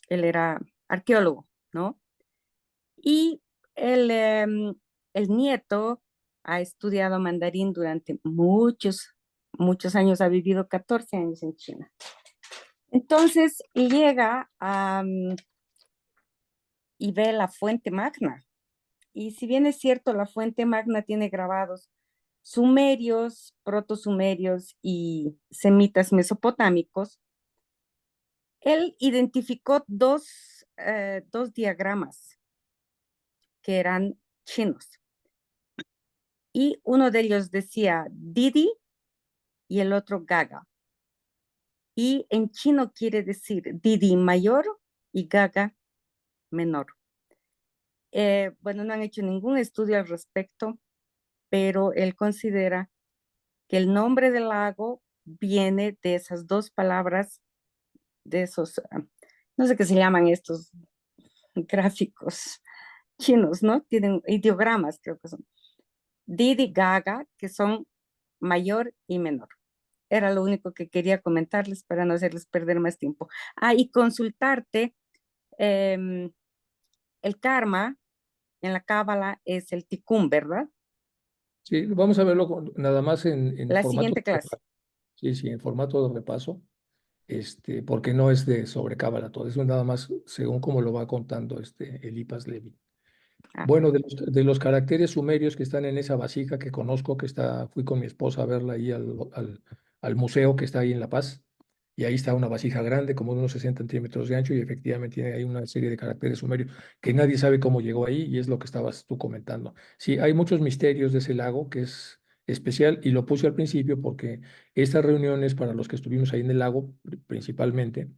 él era arqueólogo, ¿no? Y el nieto ha estudiado mandarín durante muchos muchos años, ha vivido 14 años en China. Entonces llega y ve la fuente magna. Y si bien es cierto, la fuente magna tiene grabados sumerios, protosumerios y semitas mesopotámicos, él identificó dos diagramas que eran chinos. Y uno de ellos decía Didi y el otro Gaga. Y en chino quiere decir Didi mayor y Gaga menor. Bueno, no han hecho ningún estudio al respecto, pero él considera que el nombre del lago viene de esas dos palabras, de esos, no sé qué se llaman estos gráficos chinos, ¿no? Tienen ideogramas, creo que son. Didi Gaga, que son mayor y menor. Era lo único que quería comentarles para no hacerles perder más tiempo. Y consultarte, el karma en la cábala es el tikkun, ¿verdad? Sí, vamos a verlo nada más en La formato siguiente de clase. repaso. Sí, sí, en formato de repaso, porque no es de sobre cábala todo, eso nada más según cómo lo va contando Eliphas Levi. Ah, Bueno, de los caracteres sumerios que están en esa vasija que conozco, fui con mi esposa a verla ahí al museo que está ahí en La Paz, y ahí está una vasija grande, como de unos 60 centímetros de ancho, y efectivamente tiene ahí una serie de caracteres sumerios que nadie sabe cómo llegó ahí, y es lo que estabas tú comentando. Sí, hay muchos misterios de ese lago que es especial, y lo puse al principio porque estas reuniones para los que estuvimos ahí en el lago, principalmente,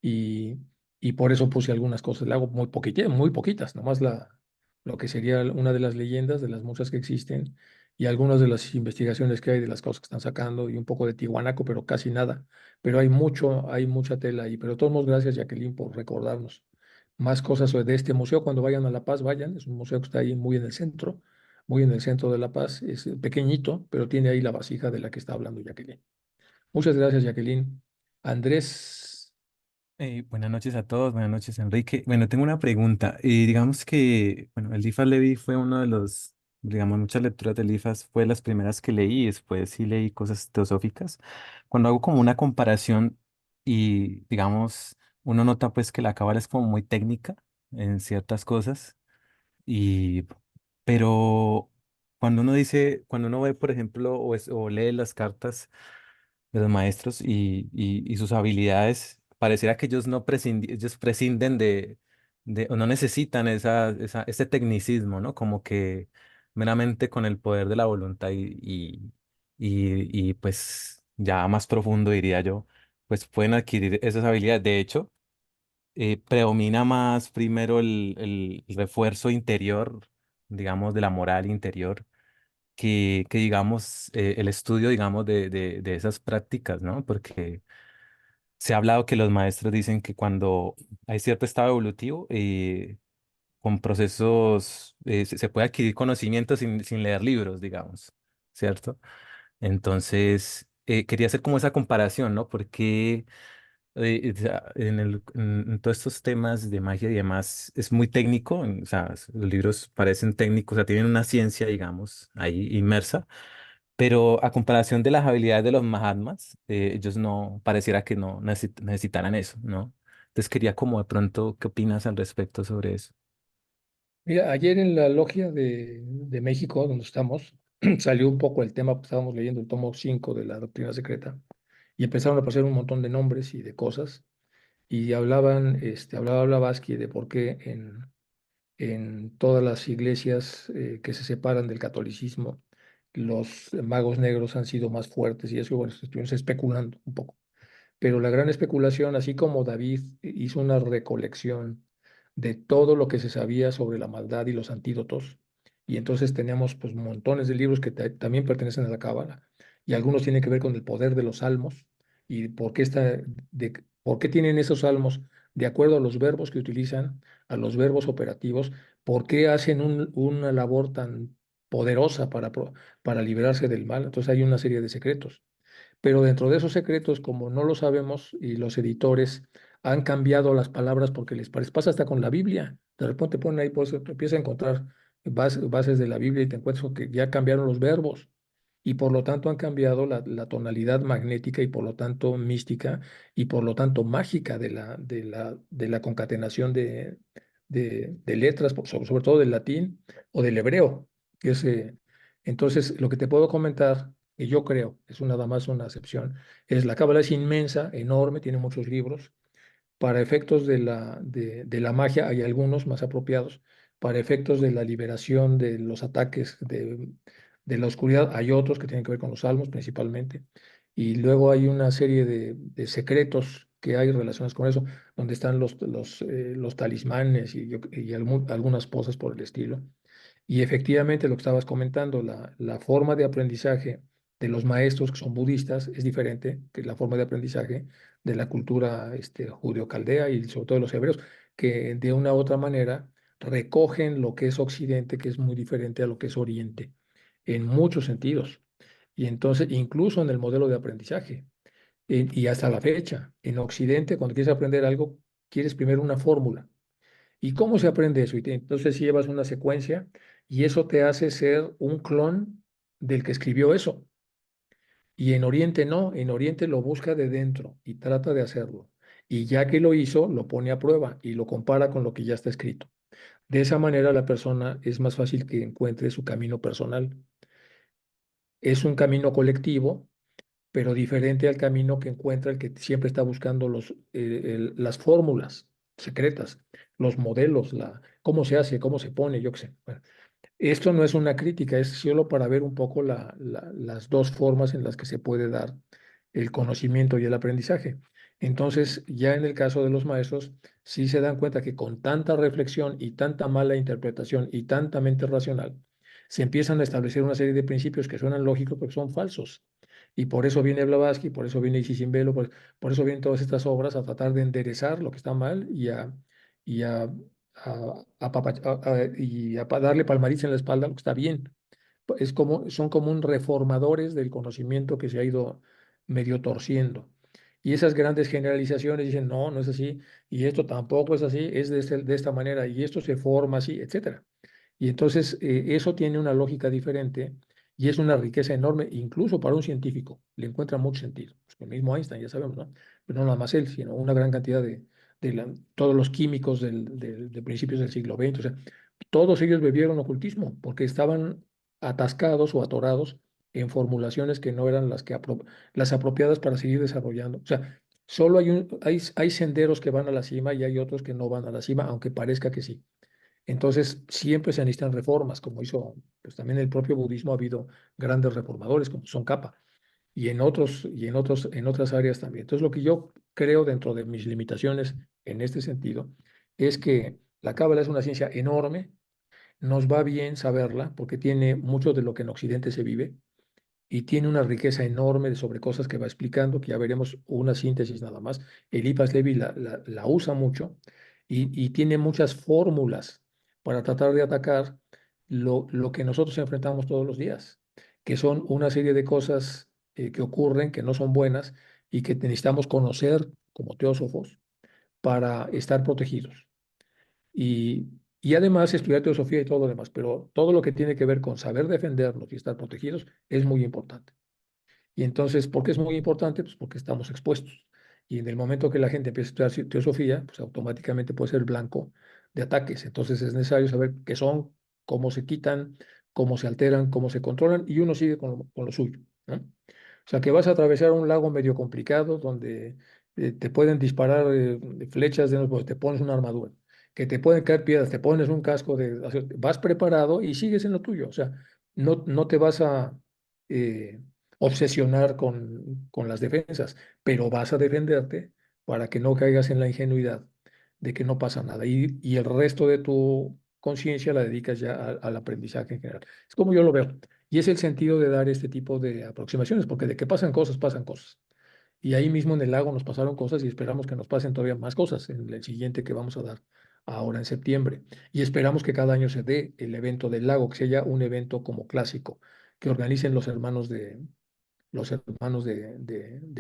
y, y por eso puse algunas cosas del lago, muy poquitas, nomás lo que sería una de las leyendas, de las muchas que existen, y algunas de las investigaciones que hay de las cosas que están sacando, y un poco de Tiwanaco, pero casi nada. Pero hay mucha tela ahí. Pero de todos modos, gracias, Jacqueline, por recordarnos más cosas de este museo. Cuando vayan a La Paz, vayan. Es un museo que está ahí muy en el centro de La Paz. Es pequeñito, pero tiene ahí la vasija de la que está hablando Jacqueline. Muchas gracias, Jacqueline. Andrés, Buenas noches a todos, buenas noches Enrique. Bueno, tengo una pregunta. Digamos que, bueno, el Eliphas Levi fue uno de los, digamos, muchas lecturas de Eliphas fue las primeras que leí, después sí leí cosas teosóficas. Cuando hago como una comparación y, digamos, uno nota pues que la cábala es como muy técnica en ciertas cosas, y, pero cuando uno ve, por ejemplo, o lee las cartas de los maestros y sus habilidades, pareciera que ellos no ellos prescinden o no necesitan ese tecnicismo, ¿no? Como que meramente con el poder de la voluntad y pues ya más profundo diría yo, pues pueden adquirir esas habilidades. De hecho, predomina más primero el refuerzo interior, digamos, de la moral interior que digamos, el estudio, digamos, de esas prácticas, ¿no? Porque se ha hablado que los maestros dicen que cuando hay cierto estado evolutivo, con procesos, se puede adquirir conocimiento sin leer libros, digamos, ¿cierto? Entonces, quería hacer como esa comparación, ¿no? Porque o sea, en todos estos temas de magia y demás es muy técnico, o sea, los libros parecen técnicos, o sea, tienen una ciencia, digamos, ahí inmersa, pero a comparación de las habilidades de los Mahatmas, ellos no, pareciera que no necesitaran eso, ¿no? Entonces quería como de pronto, ¿qué opinas al respecto sobre eso? mira, ayer en la logia de México, donde estamos, salió un poco el tema, pues, estábamos leyendo el tomo 5 de la Doctrina Secreta, y empezaron a aparecer un montón de nombres y de cosas, y hablaba Blavatsky de por qué en todas las iglesias que se separan del catolicismo, los magos negros han sido más fuertes, y eso, bueno, estuvimos especulando un poco. Pero la gran especulación, así como David hizo una recolección de todo lo que se sabía sobre la maldad y los antídotos, y entonces teníamos pues montones de libros que también pertenecen a la Cábala, y algunos tienen que ver con el poder de los salmos, y por qué tienen esos salmos de acuerdo a los verbos que utilizan, a los verbos operativos, por qué hacen una labor tan poderosa para librarse del mal. Entonces hay una serie de secretos. Pero dentro de esos secretos, como no lo sabemos y los editores han cambiado las palabras porque les parece, pasa hasta con la Biblia. De repente ponen ahí, pues empieza a encontrar bases de la Biblia y te encuentras con que ya cambiaron los verbos. y por lo tanto han cambiado la tonalidad magnética y por lo tanto mística y por lo tanto mágica de la concatenación de letras, sobre todo del latín o del hebreo, que es, entonces lo que te puedo comentar, que yo creo, es nada más una excepción, es la cábala es inmensa, enorme, tiene muchos libros. Para efectos de la magia hay algunos más apropiados. Para efectos de la liberación de los ataques de la oscuridad hay otros que tienen que ver con los salmos principalmente. Y luego hay una serie de secretos que hay relacionados con eso, donde están los talismanes y algunas cosas por el estilo. Y efectivamente lo que estabas comentando, la forma de aprendizaje de los maestros que son budistas es diferente que la forma de aprendizaje de la cultura judeo-caldea y sobre todo de los hebreos, que de una u otra manera recogen lo que es Occidente, que es muy diferente a lo que es Oriente, en muchos sentidos. Y entonces, incluso en el modelo de aprendizaje, y hasta la fecha, en Occidente, cuando quieres aprender algo, quieres primero una fórmula. ¿Y cómo se aprende eso? Entonces llevas una secuencia y eso te hace ser un clon del que escribió eso. Y en Oriente no, en Oriente lo busca de dentro y trata de hacerlo. Y ya que lo hizo, lo pone a prueba y lo compara con lo que ya está escrito. De esa manera la persona es más fácil que encuentre su camino personal. Es un camino colectivo, pero diferente al camino que encuentra el que siempre está buscando las fórmulas secretas, los modelos, cómo se hace, cómo se pone, yo qué sé. Bueno, esto no es una crítica, es solo para ver un poco las dos formas en las que se puede dar el conocimiento y el aprendizaje. Entonces, ya en el caso de los maestros, sí se dan cuenta que con tanta reflexión y tanta mala interpretación y tanta mente racional, se empiezan a establecer una serie de principios que suenan lógicos, pero son falsos. Y por eso viene Blavatsky, por eso viene Isisimbelo, por eso vienen todas estas obras a tratar de enderezar lo que está mal y a darle palmaditas en la espalda a lo que está bien. Son como un reformadores del conocimiento que se ha ido medio torciendo. Y esas grandes generalizaciones dicen, no, no es así, y esto tampoco es así, es de esta manera, y esto se forma así, etcétera. Y entonces eso tiene una lógica diferente y es una riqueza enorme, incluso para un científico, le encuentra mucho sentido. Pues el mismo Einstein, ya sabemos, ¿no? Pero no nada más él, sino una gran cantidad todos los químicos de principios del siglo XX. O sea, todos ellos bebieron ocultismo porque estaban atascados o atorados en formulaciones que no eran las apropiadas para seguir desarrollando. O sea, solo hay senderos que van a la cima y hay otros que no van a la cima, aunque parezca que sí. Entonces, siempre se necesitan reformas, como hizo, pues también el propio budismo ha habido grandes reformadores, como son Kappa, en otras áreas también. Entonces, lo que yo creo dentro de mis limitaciones en este sentido es que la Cábala es una ciencia enorme, nos va bien saberla, porque tiene mucho de lo que en Occidente se vive, y tiene una riqueza enorme sobre cosas que va explicando, que ya veremos una síntesis nada más. Eliphas Levi la usa mucho y tiene muchas fórmulas para tratar de atacar lo que nosotros enfrentamos todos los días, que son una serie de cosas que ocurren, que no son buenas y que necesitamos conocer como teósofos para estar protegidos. Y además estudiar teosofía y todo lo demás, pero todo lo que tiene que ver con saber defendernos y estar protegidos es muy importante. Y entonces, ¿por qué es muy importante? Pues porque estamos expuestos. Y en el momento que la gente empieza a estudiar teosofía, pues automáticamente puede ser blanco de ataques. Entonces es necesario saber qué son, cómo se quitan, cómo se alteran, cómo se controlan, y uno sigue con lo suyo, ¿no? O sea, que vas a atravesar un lago medio complicado donde te pueden disparar flechas pues te pones una armadura, que te pueden caer piedras, te pones un casco vas preparado y sigues en lo tuyo. O sea, no te vas a eh, obsesionar con las defensas, pero vas a defenderte para que no caigas en la ingenuidad de que no pasa nada y el resto de tu conciencia la dedicas ya al aprendizaje en general. Es como yo lo veo. Y es el sentido de dar este tipo de aproximaciones, porque de que pasan cosas, pasan cosas. Y ahí mismo en el lago nos pasaron cosas y esperamos que nos pasen todavía más cosas en el siguiente que vamos a dar ahora en septiembre. Y esperamos que cada año se dé el evento del lago, que sea un evento como clásico, que organicen los hermanos de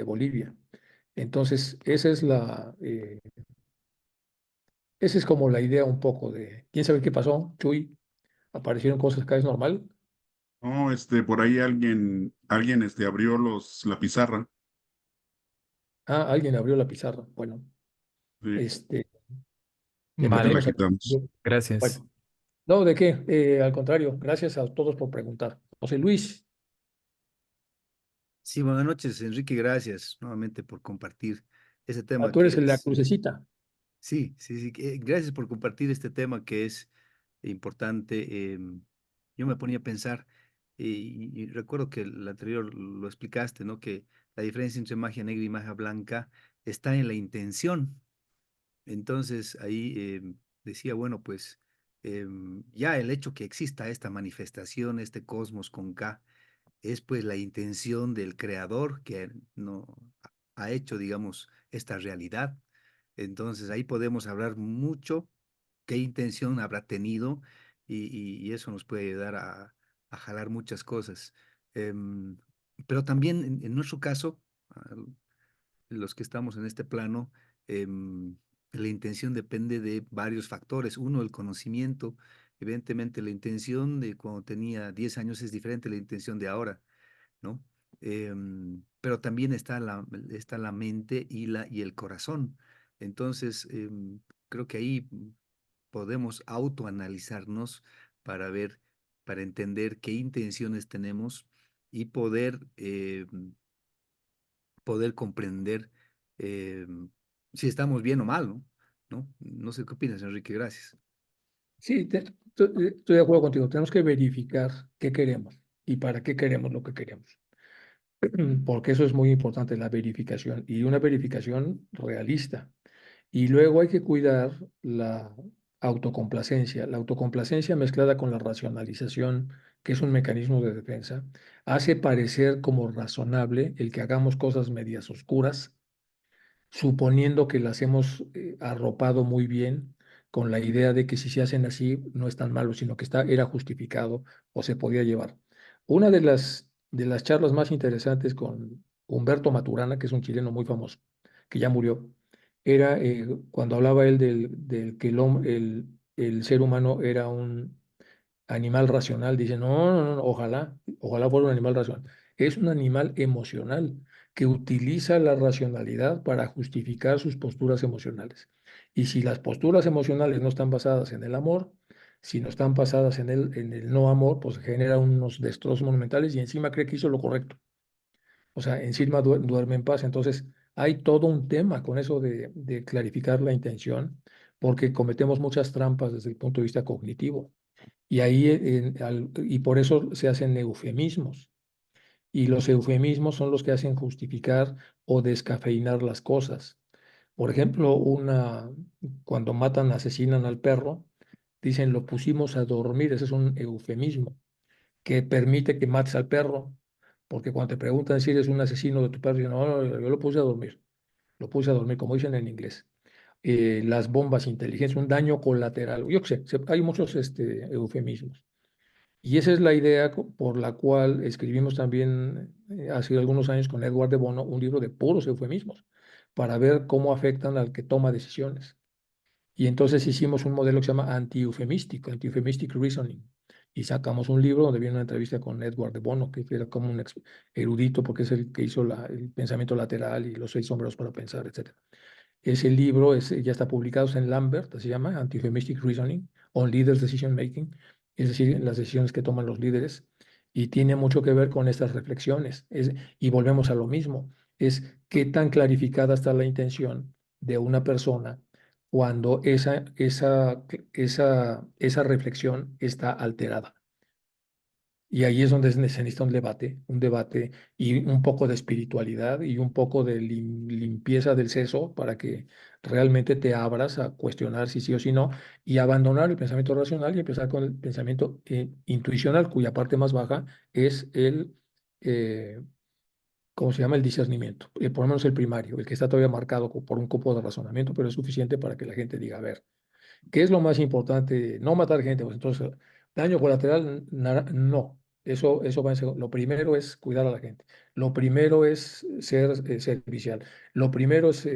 Bolivia. Entonces, esa es como la idea un poco de, ¿quién sabe qué pasó? Chuy, aparecieron cosas que es normal. No, por ahí alguien abrió la pizarra. Ah, alguien abrió la pizarra. Bueno, Sí, este, creo que Vale, la empecemos a... quitamos. gracias. Bueno, no, ¿de qué? Al contrario, gracias a todos por preguntar. José Luis, Sí, buenas noches, Enrique, gracias nuevamente por compartir ese tema tú eres que la es, crucecita. sí, sí, sí, gracias por compartir este tema que es importante. Yo me ponía a pensar y recuerdo que el anterior lo explicaste, ¿no? Que la diferencia entre magia negra y magia blanca está en la intención. Entonces ahí decía, bueno, pues ya el hecho que exista esta manifestación, este cosmos con K, es pues la intención del creador que no ha hecho, digamos, esta realidad. Entonces ahí podemos hablar mucho qué intención habrá tenido y eso nos puede ayudar a jalar muchas cosas. Em, pero también en nuestro caso, ah, los que estamos en este plano, em, la intención depende de varios factores. Uno, el conocimiento. Evidentemente, la intención de cuando tenía 10 años es diferente a la intención de ahora, ¿no? Pero también está la mente y el corazón. Entonces, creo que ahí podemos autoanalizarnos para ver, para entender qué intenciones tenemos y poder comprender si estamos bien o mal, ¿no? No sé qué opinas, Enrique, gracias. Sí, estoy de acuerdo contigo. Tenemos que verificar qué queremos y para qué queremos lo que queremos. Porque eso es muy importante, la verificación y una verificación realista. Y luego hay que cuidar la autocomplacencia. La autocomplacencia mezclada con la racionalización, que es un mecanismo de defensa, hace parecer como razonable el que hagamos cosas medias oscuras suponiendo que las hemos arropado muy bien con la idea de que si se hacen así no es tan malo, sino que era justificado o se podía llevar. Una de las charlas más interesantes con Humberto Maturana, que es un chileno muy famoso, que ya murió, era cuando hablaba él del que el ser humano era un animal racional. Dice, no, no, no, ojalá fuera un animal racional. Es un animal emocional que utiliza la racionalidad para justificar sus posturas emocionales. Y si las posturas emocionales no están basadas en el amor, si no están basadas en el no amor, pues genera unos destrozos monumentales y encima cree que hizo lo correcto. O sea, encima duerme en paz. Entonces, hay todo un tema con eso de clarificar la intención, porque cometemos muchas trampas desde el punto de vista cognitivo. Y ahí, y por eso se hacen eufemismos. Y los eufemismos son los que hacen justificar o descafeinar las cosas. Por ejemplo, cuando matan, asesinan al perro, dicen lo pusimos a dormir. Ese es un eufemismo que permite que mates al perro. Porque cuando te preguntan si eres un asesino de tu perro, dicen, no, no, yo lo puse a dormir. Lo puse a dormir, como dicen en inglés. Las bombas inteligentes, un daño colateral. Yo qué sé, hay muchos eufemismos. Y esa es la idea por la cual escribimos también hace algunos años con Edward de Bono un libro de puros eufemismos para ver cómo afectan al que toma decisiones. Y entonces hicimos un modelo que se llama anti-eufemistic reasoning. Y sacamos un libro donde viene una entrevista con Edward de Bono, que era como un erudito porque es el que hizo el pensamiento lateral y los 6 sombreros para pensar, etc. Ese libro ya está publicado en Lambert, se llama Anti-Euphemistic Reasoning on Leaders Decision Making, es decir, en las decisiones que toman los líderes, y tiene mucho que ver con estas reflexiones. Y volvemos a lo mismo, es qué tan clarificada está la intención de una persona cuando esa reflexión está alterada. Y ahí es donde se necesita un debate y un poco de espiritualidad y un poco de limpieza del seso para que realmente te abras a cuestionar si sí o si no y abandonar el pensamiento racional y empezar con el pensamiento intuicional, cuya parte más baja es eh, ¿cómo se llama? El discernimiento, por lo menos el primario, el que está todavía marcado por un copo de razonamiento, pero es suficiente para que la gente diga, a ver, ¿qué es lo más importante? No matar gente, pues entonces, daño colateral, no. Eso va en segundo. Lo primero es cuidar a la gente. Lo primero es ser servicial. Lo primero es,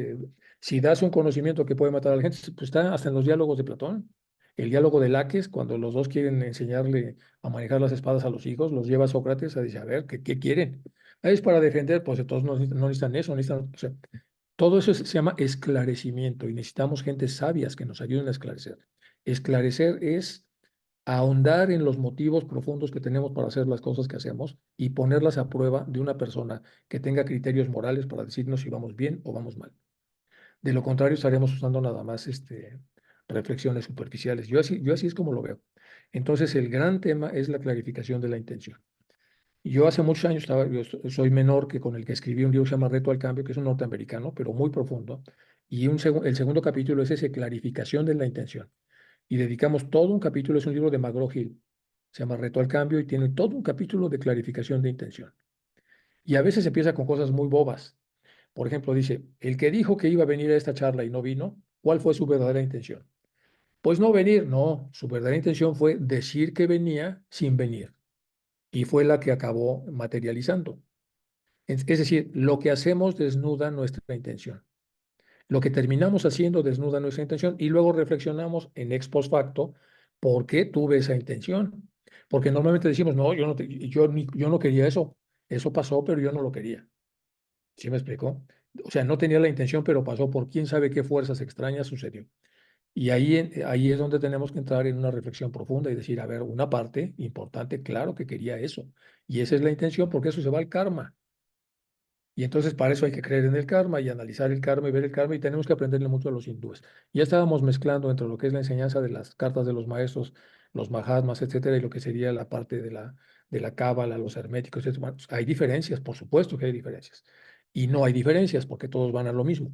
si das un conocimiento que puede matar a la gente, pues está hasta en los diálogos de Platón. El diálogo de Laques, cuando los dos quieren enseñarle a manejar las espadas a los hijos, los lleva Sócrates a decir, a ver, ¿qué quieren? Es para defender, pues entonces no necesitan eso, necesitan, o sea, todo eso se llama esclarecimiento y necesitamos gentes sabias que nos ayuden a esclarecer. Esclarecer es ahondar en los motivos profundos que tenemos para hacer las cosas que hacemos y ponerlas a prueba de una persona que tenga criterios morales para decirnos si vamos bien o vamos mal. De lo contrario, estaremos usando nada más reflexiones superficiales. Yo así es como lo veo. Entonces, el gran tema es la clarificación de la intención. Yo hace muchos años soy menor que con el que escribí un libro que se llama Reto al Cambio, que es un norteamericano, pero muy profundo. Y el segundo capítulo es ese, clarificación de la intención. Y dedicamos todo un capítulo, es un libro de McGraw-Hill, se llama Reto al Cambio y tiene todo un capítulo de clarificación de intención. Y a veces empieza con cosas muy bobas. Por ejemplo, dice, el que dijo que iba a venir a esta charla y no vino, ¿cuál fue su verdadera intención? Pues no venir, no, su verdadera intención fue decir que venía sin venir. Y fue la que acabó materializando. Es decir, lo que hacemos desnuda nuestra intención. Lo que terminamos haciendo desnuda nuestra intención y luego reflexionamos en ex post facto por qué tuve esa intención. Porque normalmente decimos, no, yo no quería eso. Eso pasó, pero yo no lo quería. ¿Sí me explicó? O sea, no tenía la intención, pero pasó por quién sabe qué fuerzas extrañas sucedió. Y ahí es donde tenemos que entrar en una reflexión profunda y decir, a ver, una parte importante, claro que quería eso. Y esa es la intención, porque eso se va al karma. Y entonces para eso hay que creer en el karma y analizar el karma y ver el karma y tenemos que aprenderle mucho a los hindúes. Ya estábamos mezclando entre lo que es la enseñanza de las cartas de los maestros, los mahatmas, etcétera, y lo que sería la parte de la cábala, los herméticos, etcétera. Bueno, pues, hay diferencias, por supuesto que hay diferencias. Y no hay diferencias porque todos van a lo mismo.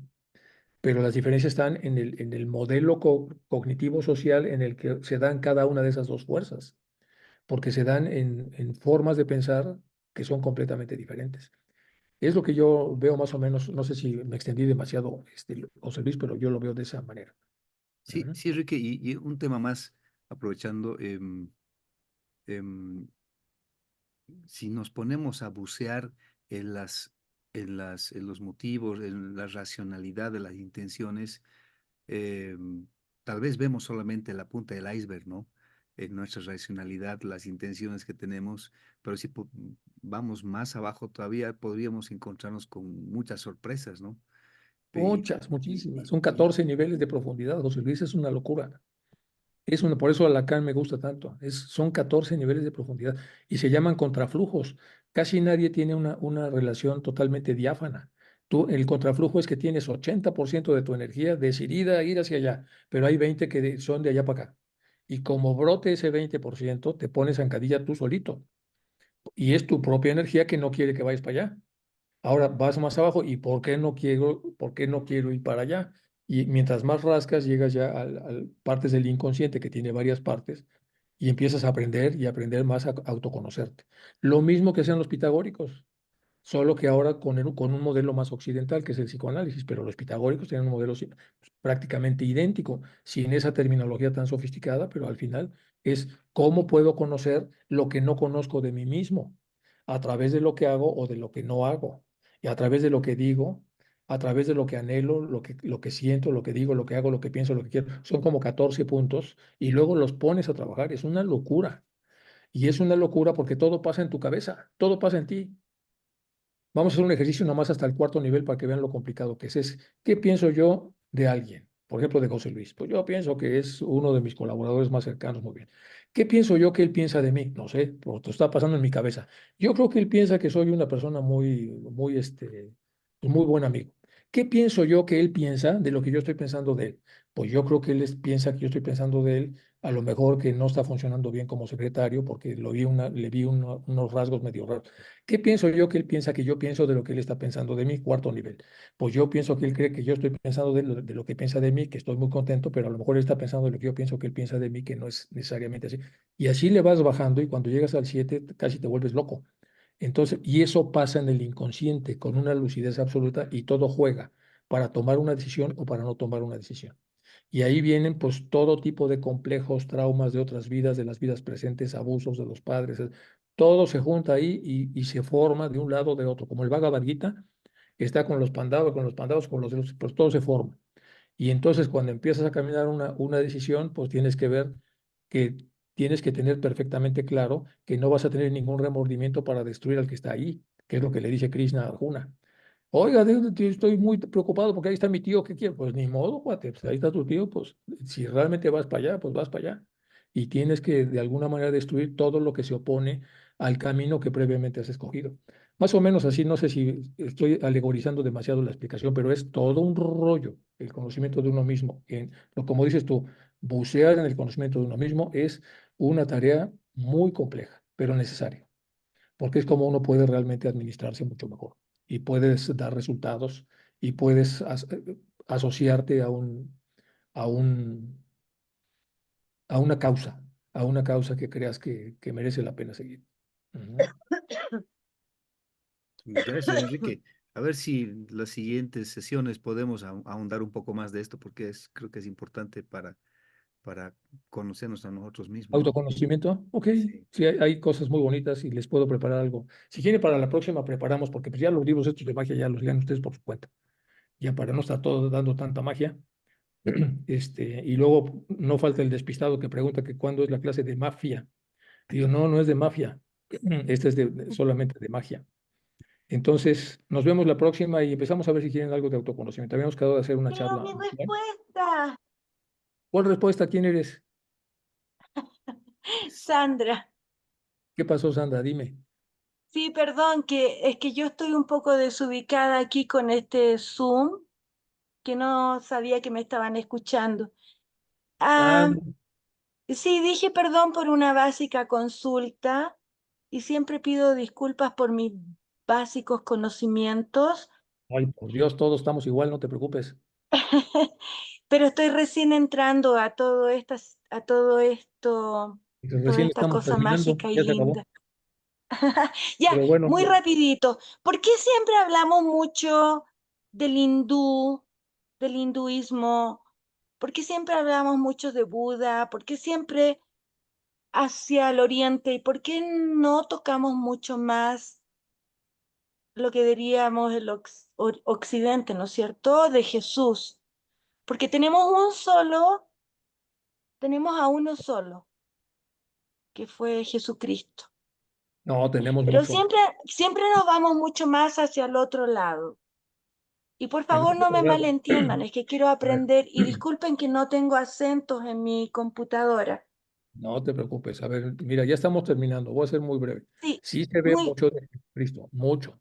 Pero las diferencias están en el modelo cognitivo social en el que se dan cada una de esas dos fuerzas, porque se dan en formas de pensar que son completamente diferentes. Es lo que yo veo más o menos, no sé si me extendí demasiado, José Luis, pero yo lo veo de esa manera. Sí, Ujú. sí, Enrique, y un tema más, aprovechando, em, si nos ponemos a bucear en en los motivos, en la racionalidad de las intenciones, tal vez vemos solamente la punta del iceberg, ¿no? En nuestra racionalidad, las intenciones que tenemos, pero si vamos más abajo todavía, podríamos encontrarnos con muchas sorpresas, ¿no? Y, Muchas, y, muchísimas. y- Son y- 14 niveles de profundidad, José Luis, es una locura. Por eso Lacan me gusta tanto. Son 14 niveles de profundidad y se llaman contraflujos. Casi nadie tiene una relación totalmente diáfana. El contraflujo es que tienes 80% de tu energía decidida a ir hacia allá, pero hay 20 que son de allá para acá. Y como brote ese 20%, te pones zancadilla tú solito. Y es tu propia energía que no quiere que vayas para allá. Ahora vas más abajo y ¿por qué no quiero ir para allá? Y mientras más rascas, llegas ya a partes del inconsciente que tiene varias partes y empiezas a aprender y aprender más a autoconocerte. Lo mismo que hacían los pitagóricos, solo que ahora con un modelo más occidental, que es el psicoanálisis, pero los pitagóricos tienen un modelo prácticamente idéntico, sin esa terminología tan sofisticada, pero al final es cómo puedo conocer lo que no conozco de mí mismo, a través de lo que hago o de lo que no hago, y a través de lo que digo, a través de lo que anhelo, lo que siento, lo que digo, lo que hago, lo que pienso, lo que quiero. Son como 14 puntos y luego los pones a trabajar. Es una locura. Y es una locura porque todo pasa en tu cabeza, todo pasa en ti. Vamos a hacer un ejercicio nomás hasta el cuarto nivel para que vean lo complicado que es. ¿Qué pienso yo de alguien? Por ejemplo, de José Luis. Pues yo pienso que es uno de mis colaboradores más cercanos, muy bien. ¿Qué pienso yo que él piensa de mí? No sé, porque está pasando en mi cabeza. Yo creo que él piensa que soy una persona muy buen amigo. ¿Qué pienso yo que él piensa de lo que yo estoy pensando de él? Pues yo creo que piensa que yo estoy pensando de él, a lo mejor que no está funcionando bien como secretario, porque le vi unos rasgos medio raros. ¿Qué pienso yo que él piensa que yo pienso de lo que él está pensando de mí? Cuarto nivel. Pues yo pienso que él cree que yo estoy pensando de lo que piensa de mí, que estoy muy contento, pero a lo mejor él está pensando de lo que yo pienso que él piensa de mí, que no es necesariamente así. Y así le vas bajando y cuando llegas al 7 casi te vuelves loco. Entonces, y eso pasa en el inconsciente con una lucidez absoluta y todo juega para tomar una decisión o para no tomar una decisión. Y ahí vienen pues todo tipo de complejos, traumas de otras vidas, de las vidas presentes, abusos de los padres. Todo se junta ahí y se forma de un lado o de otro. Como el Bhagavad Gita está con los Pandavas, con los de los, pues todo se forma. Y entonces cuando empiezas a caminar una decisión, pues tienes que ver que tienes que tener perfectamente claro que no vas a tener ningún remordimiento para destruir al que está ahí, que es lo que le dice Krishna a Arjuna. Oiga, estoy muy preocupado porque ahí está mi tío, ¿qué quiere? Pues ni modo, cuate, pues ahí está tu tío, pues si realmente vas para allá, pues vas para allá. Y tienes que de alguna manera destruir todo lo que se opone al camino que previamente has escogido. Más o menos así, no sé si estoy alegorizando demasiado la explicación, pero es todo un rollo el conocimiento de uno mismo. Como dices tú, bucear en el conocimiento de uno mismo es una tarea muy compleja, pero necesaria, porque es como uno puede realmente administrarse mucho mejor y puedes dar resultados y puedes asociarte a un, a una causa que creas que merece la pena seguir. Ujú. Gracias, Enrique. A ver si en las siguientes sesiones podemos ahondar un poco más de esto, porque creo que es importante para conocernos a nosotros mismos, ¿no? Autoconocimiento, ok, Sí. sí, hay cosas muy bonitas y les puedo preparar algo. Si quieren, para la próxima preparamos, porque pues ya los libros estos de magia ya los lean ustedes por su cuenta, ya para no estar todos dando tanta magia. Y luego no falta el despistado que pregunta que cuándo es la clase de mafia. Digo, no, no es de mafia, esta es solamente de magia. Entonces, nos vemos la próxima y empezamos a ver si quieren algo de autoconocimiento. Habíamos quedado de hacer una Pero charla. mi respuesta, ¿Cuál respuesta? ¿Quién eres? Sandra. ¿Qué pasó, Sandra? Dime. Sí, perdón, que es que yo estoy un poco desubicada aquí con este Zoom, que no sabía que me estaban escuchando. Ah, Ah, sí, dije perdón por una básica consulta y siempre pido disculpas por mis básicos conocimientos, ay, por Dios, todos estamos igual, no te preocupes. pero estoy recién entrando a todo a todo esto, toda Recién esta estamos cosa terminando, mágica y ya se acabó. linda. Ya, Pero bueno, muy rapidito. ¿Por qué siempre hablamos mucho del del hinduismo? ¿Por qué siempre hablamos mucho de Buda? ¿Por qué siempre hacia el oriente? ¿Y por qué no tocamos mucho más lo que diríamos el occidente, ¿no es cierto? De Jesús. Porque tenemos a uno solo, que fue Jesucristo. no, tenemos Pero mucho. siempre nos vamos mucho más hacia el otro lado. Y por Bueno, favor no me algo. malentiendan, es que quiero A ver, aprender y disculpen que no tengo acentos en mi computadora. no te preocupes. A ver, mira, ya estamos terminando. Voy a ser muy breve. Sí, Sí se ve muy, mucho de Jesucristo, mucho.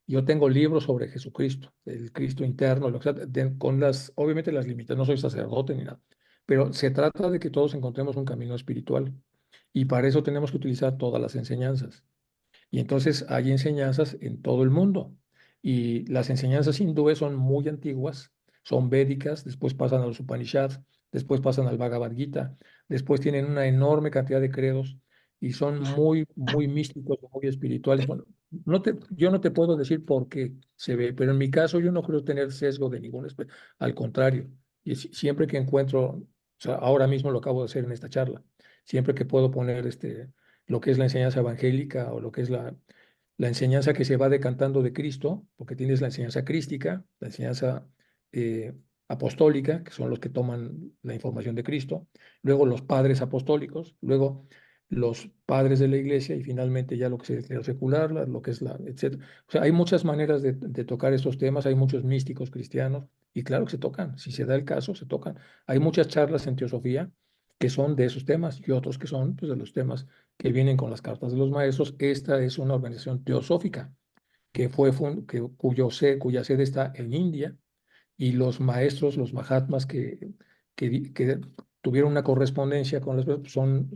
Yo tengo libros sobre Jesucristo, el Cristo interno, con obviamente las limitas, no soy sacerdote ni nada, pero se trata de que todos encontremos un camino espiritual y para eso tenemos que utilizar todas las enseñanzas. Y entonces hay enseñanzas en todo el mundo. Y las enseñanzas hindúes son muy antiguas, son védicas, después pasan a los Upanishads, después pasan al Bhagavad Gita, después tienen una enorme cantidad de credos y son muy, muy místicos, muy espirituales. Bueno, yo no te puedo decir por qué se ve, pero en mi caso yo no creo tener sesgo de ningún al contrario. Y siempre que encuentro, o sea, ahora mismo lo acabo de hacer en esta charla, siempre que puedo poner lo que es la enseñanza evangélica o lo que es la enseñanza que se va decantando de Cristo, porque tienes la enseñanza crística, la enseñanza eh, apostólica, que son los que toman la información de Cristo, luego los padres apostólicos, luego los padres de la iglesia y finalmente ya lo que es el secular, lo que es etcétera. O sea, hay muchas maneras de tocar estos temas, hay muchos místicos cristianos y claro que se tocan, si se da el caso, se tocan. Hay muchas charlas en teosofía que son de esos temas y otros que son pues, de los temas que vienen con las cartas de los maestros. Esta es una organización teosófica cuya sede está en India y los maestros, los Mahatmas que tuvieron una correspondencia con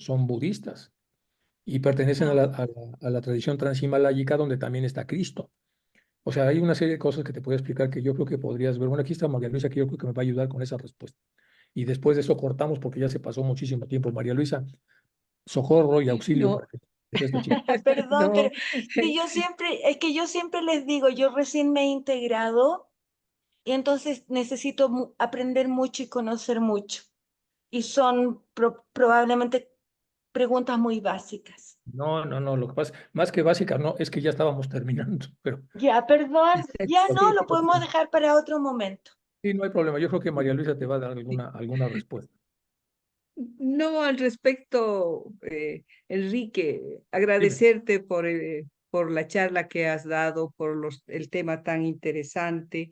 son budistas y pertenecen a ah, a la tradición transhimaláyica donde también está Cristo. O sea, hay una serie de cosas que te puedo explicar que yo creo que podrías ver. Bueno, aquí está María Luisa, que yo creo que me va a ayudar con esa respuesta. Y después de eso cortamos porque ya se pasó muchísimo tiempo. María Luisa, socorro y auxilio No, para que es esta chica. perdón, pero no, sí, es que yo siempre les digo, yo recién me he integrado y entonces necesito aprender mucho y conocer mucho. Y son probablemente preguntas muy básicas. No, no, no, lo que pasa, más que básica, no, es que ya estábamos terminando, pero Ya, perdón, ya ok, no, lo podemos dejar para otro momento. Sí, no hay problema. Yo creo que María Luisa te va a dar alguna respuesta. No, al respecto, Enrique, Dime. agradecerte por la charla que has dado, por el tema tan interesante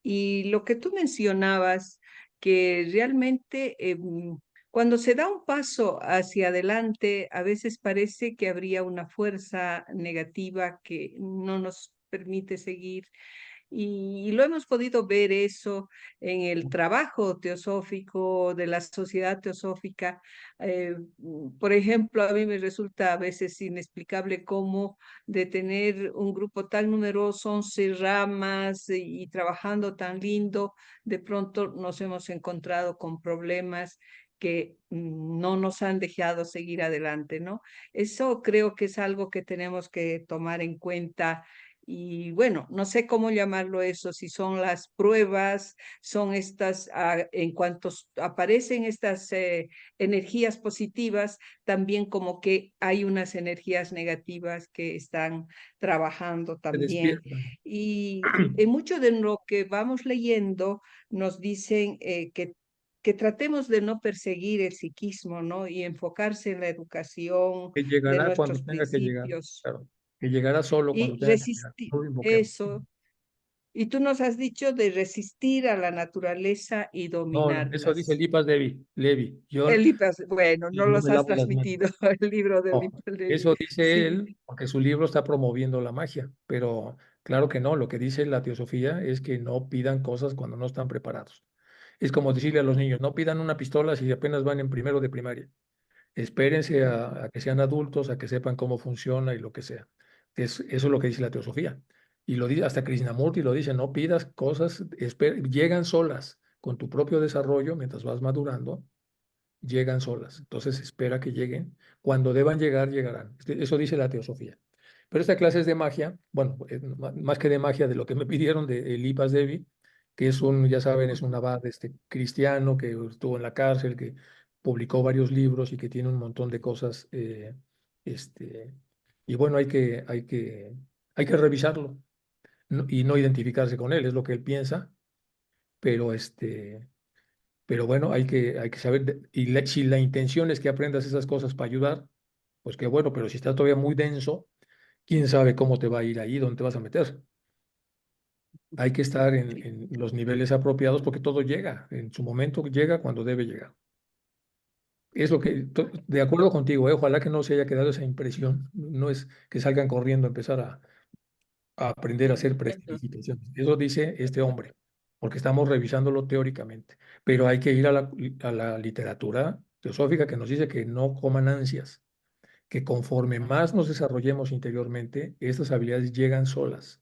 y lo que tú mencionabas, que realmente cuando se da un paso hacia adelante, a veces parece que habría una fuerza negativa que no nos permite seguir. Y lo hemos podido ver eso en el trabajo teosófico de la sociedad teosófica. Por ejemplo, a mí me resulta a veces inexplicable cómo de tener un grupo tan numeroso, 11 ramas y trabajando tan lindo, de pronto nos hemos encontrado con problemas que no nos han dejado seguir adelante, ¿no? Eso creo que es algo que tenemos que tomar en cuenta y bueno, no sé cómo llamarlo eso, si son las pruebas, son estas, en cuanto aparecen estas energías positivas, también como que hay unas energías negativas que están trabajando Te también. despiertan. Y en mucho de lo que vamos leyendo nos dicen que tratemos de no perseguir el psiquismo, ¿no? Y enfocarse en la educación Que de llegará cuando nuestros tenga que llegar. principios Claro. Que llegará solo cuando y tenga que llegar. resistir No lo invoquemos. eso. Y tú nos has dicho de resistir a la naturaleza y No, eso dice dominarlas. Lipas Levi. Yo El libro, bueno, no no los me has lavo las manos. transmitido, el libro de No, Lipas Levi. eso dice Sí, él porque su libro está promoviendo la magia, pero claro que no, lo que dice la teosofía es que no pidan cosas cuando no están preparados. Es como decirle a los niños, no pidan una pistola si apenas van en primero de primaria. Espérense a que sean adultos, a que sepan cómo funciona y lo que sea. Eso es lo que dice la teosofía. Y lo dice hasta Krishnamurti lo dice, no pidas cosas, llegan solas con tu propio desarrollo mientras vas madurando, llegan solas. Entonces espera que lleguen. Cuando deban llegar, llegarán. Eso dice la teosofía. Pero esta clase es de magia, bueno, más que de magia, de lo que me pidieron de Lipas Devi, que es ya saben, es un abad cristiano que estuvo en la cárcel, que publicó varios libros y que tiene un montón de cosas. Este, y bueno, hay que revisarlo y no identificarse con él, es lo que él piensa, pero pero bueno, hay que saber, si la intención es que aprendas esas cosas para ayudar, pues qué bueno, pero si está todavía muy denso, quién sabe cómo te va a ir ahí, dónde te vas a meter. Hay que estar en los niveles apropiados porque todo llega, en su momento llega cuando debe llegar. Es lo que, de acuerdo contigo, ojalá que no se haya quedado esa impresión, no es que salgan corriendo a empezar a aprender a hacer prestidigitaciones. Eso dice este hombre, porque estamos revisándolo teóricamente, pero hay que ir a la literatura teosófica que nos dice que no coman ansias, que conforme más nos desarrollemos interiormente, estas habilidades llegan solas.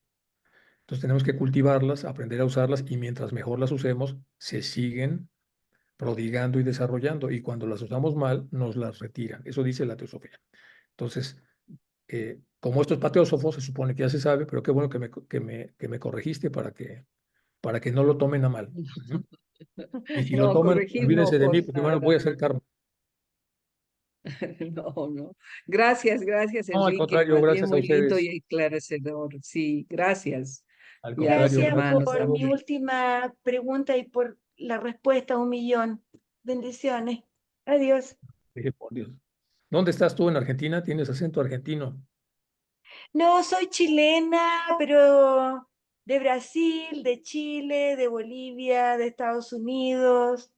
Entonces tenemos que cultivarlas, aprender a usarlas y mientras mejor las usemos, se siguen prodigando y desarrollando y cuando las usamos mal, nos las retiran. Eso dice la teosofía. Entonces, como esto es para teósofos, se supone que ya se sabe, pero qué bueno que me corregiste para que no lo tomen a mal. Ujú. Y si lo no, toman, corregir no, olvídense de por mí, porque bueno, nada. voy a hacer karma. No, no. Gracias, No, al Enrique. contrario, Más bien gracias a muy lindo ustedes. y esclarecedor. Sí, gracias. Al Ya, contrario, Gracias gracias a hermanos, por mi todos. última pregunta y por la respuesta, 1.000.000. Bendiciones. Adiós. Por Dios. ¿Dónde estás tú en Argentina? ¿Tienes acento argentino? No, soy chilena, pero de Brasil, de Chile, de Bolivia, de Estados Unidos,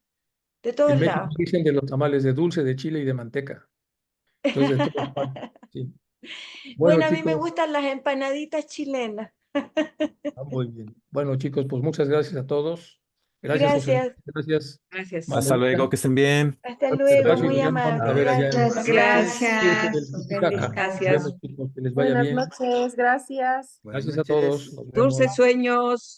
de En todos México lados. dicen de los tamales de dulce, de chile y de manteca. Entonces, de todas partes. Sí. Bueno, Bueno, a mí me chicos, gustan las empanaditas chilenas. muy bien. Bueno, chicos, pues muchas gracias a todos. Gracias, José Luis. Gracias. Gracias, gracias. María Hasta luego, Luisa. que estén bien. Hasta Otro luego, Gracias, muy nos domingo. vamos a amable. ver allá en Gracias. Muchas Gracias. el gracias. Titicaca. Nos vemos, Gracias. chicos, que les vaya Buenas bien. noches, gracias. Buenas Gracias a todos. noches. Nos vemos. Dulces sueños.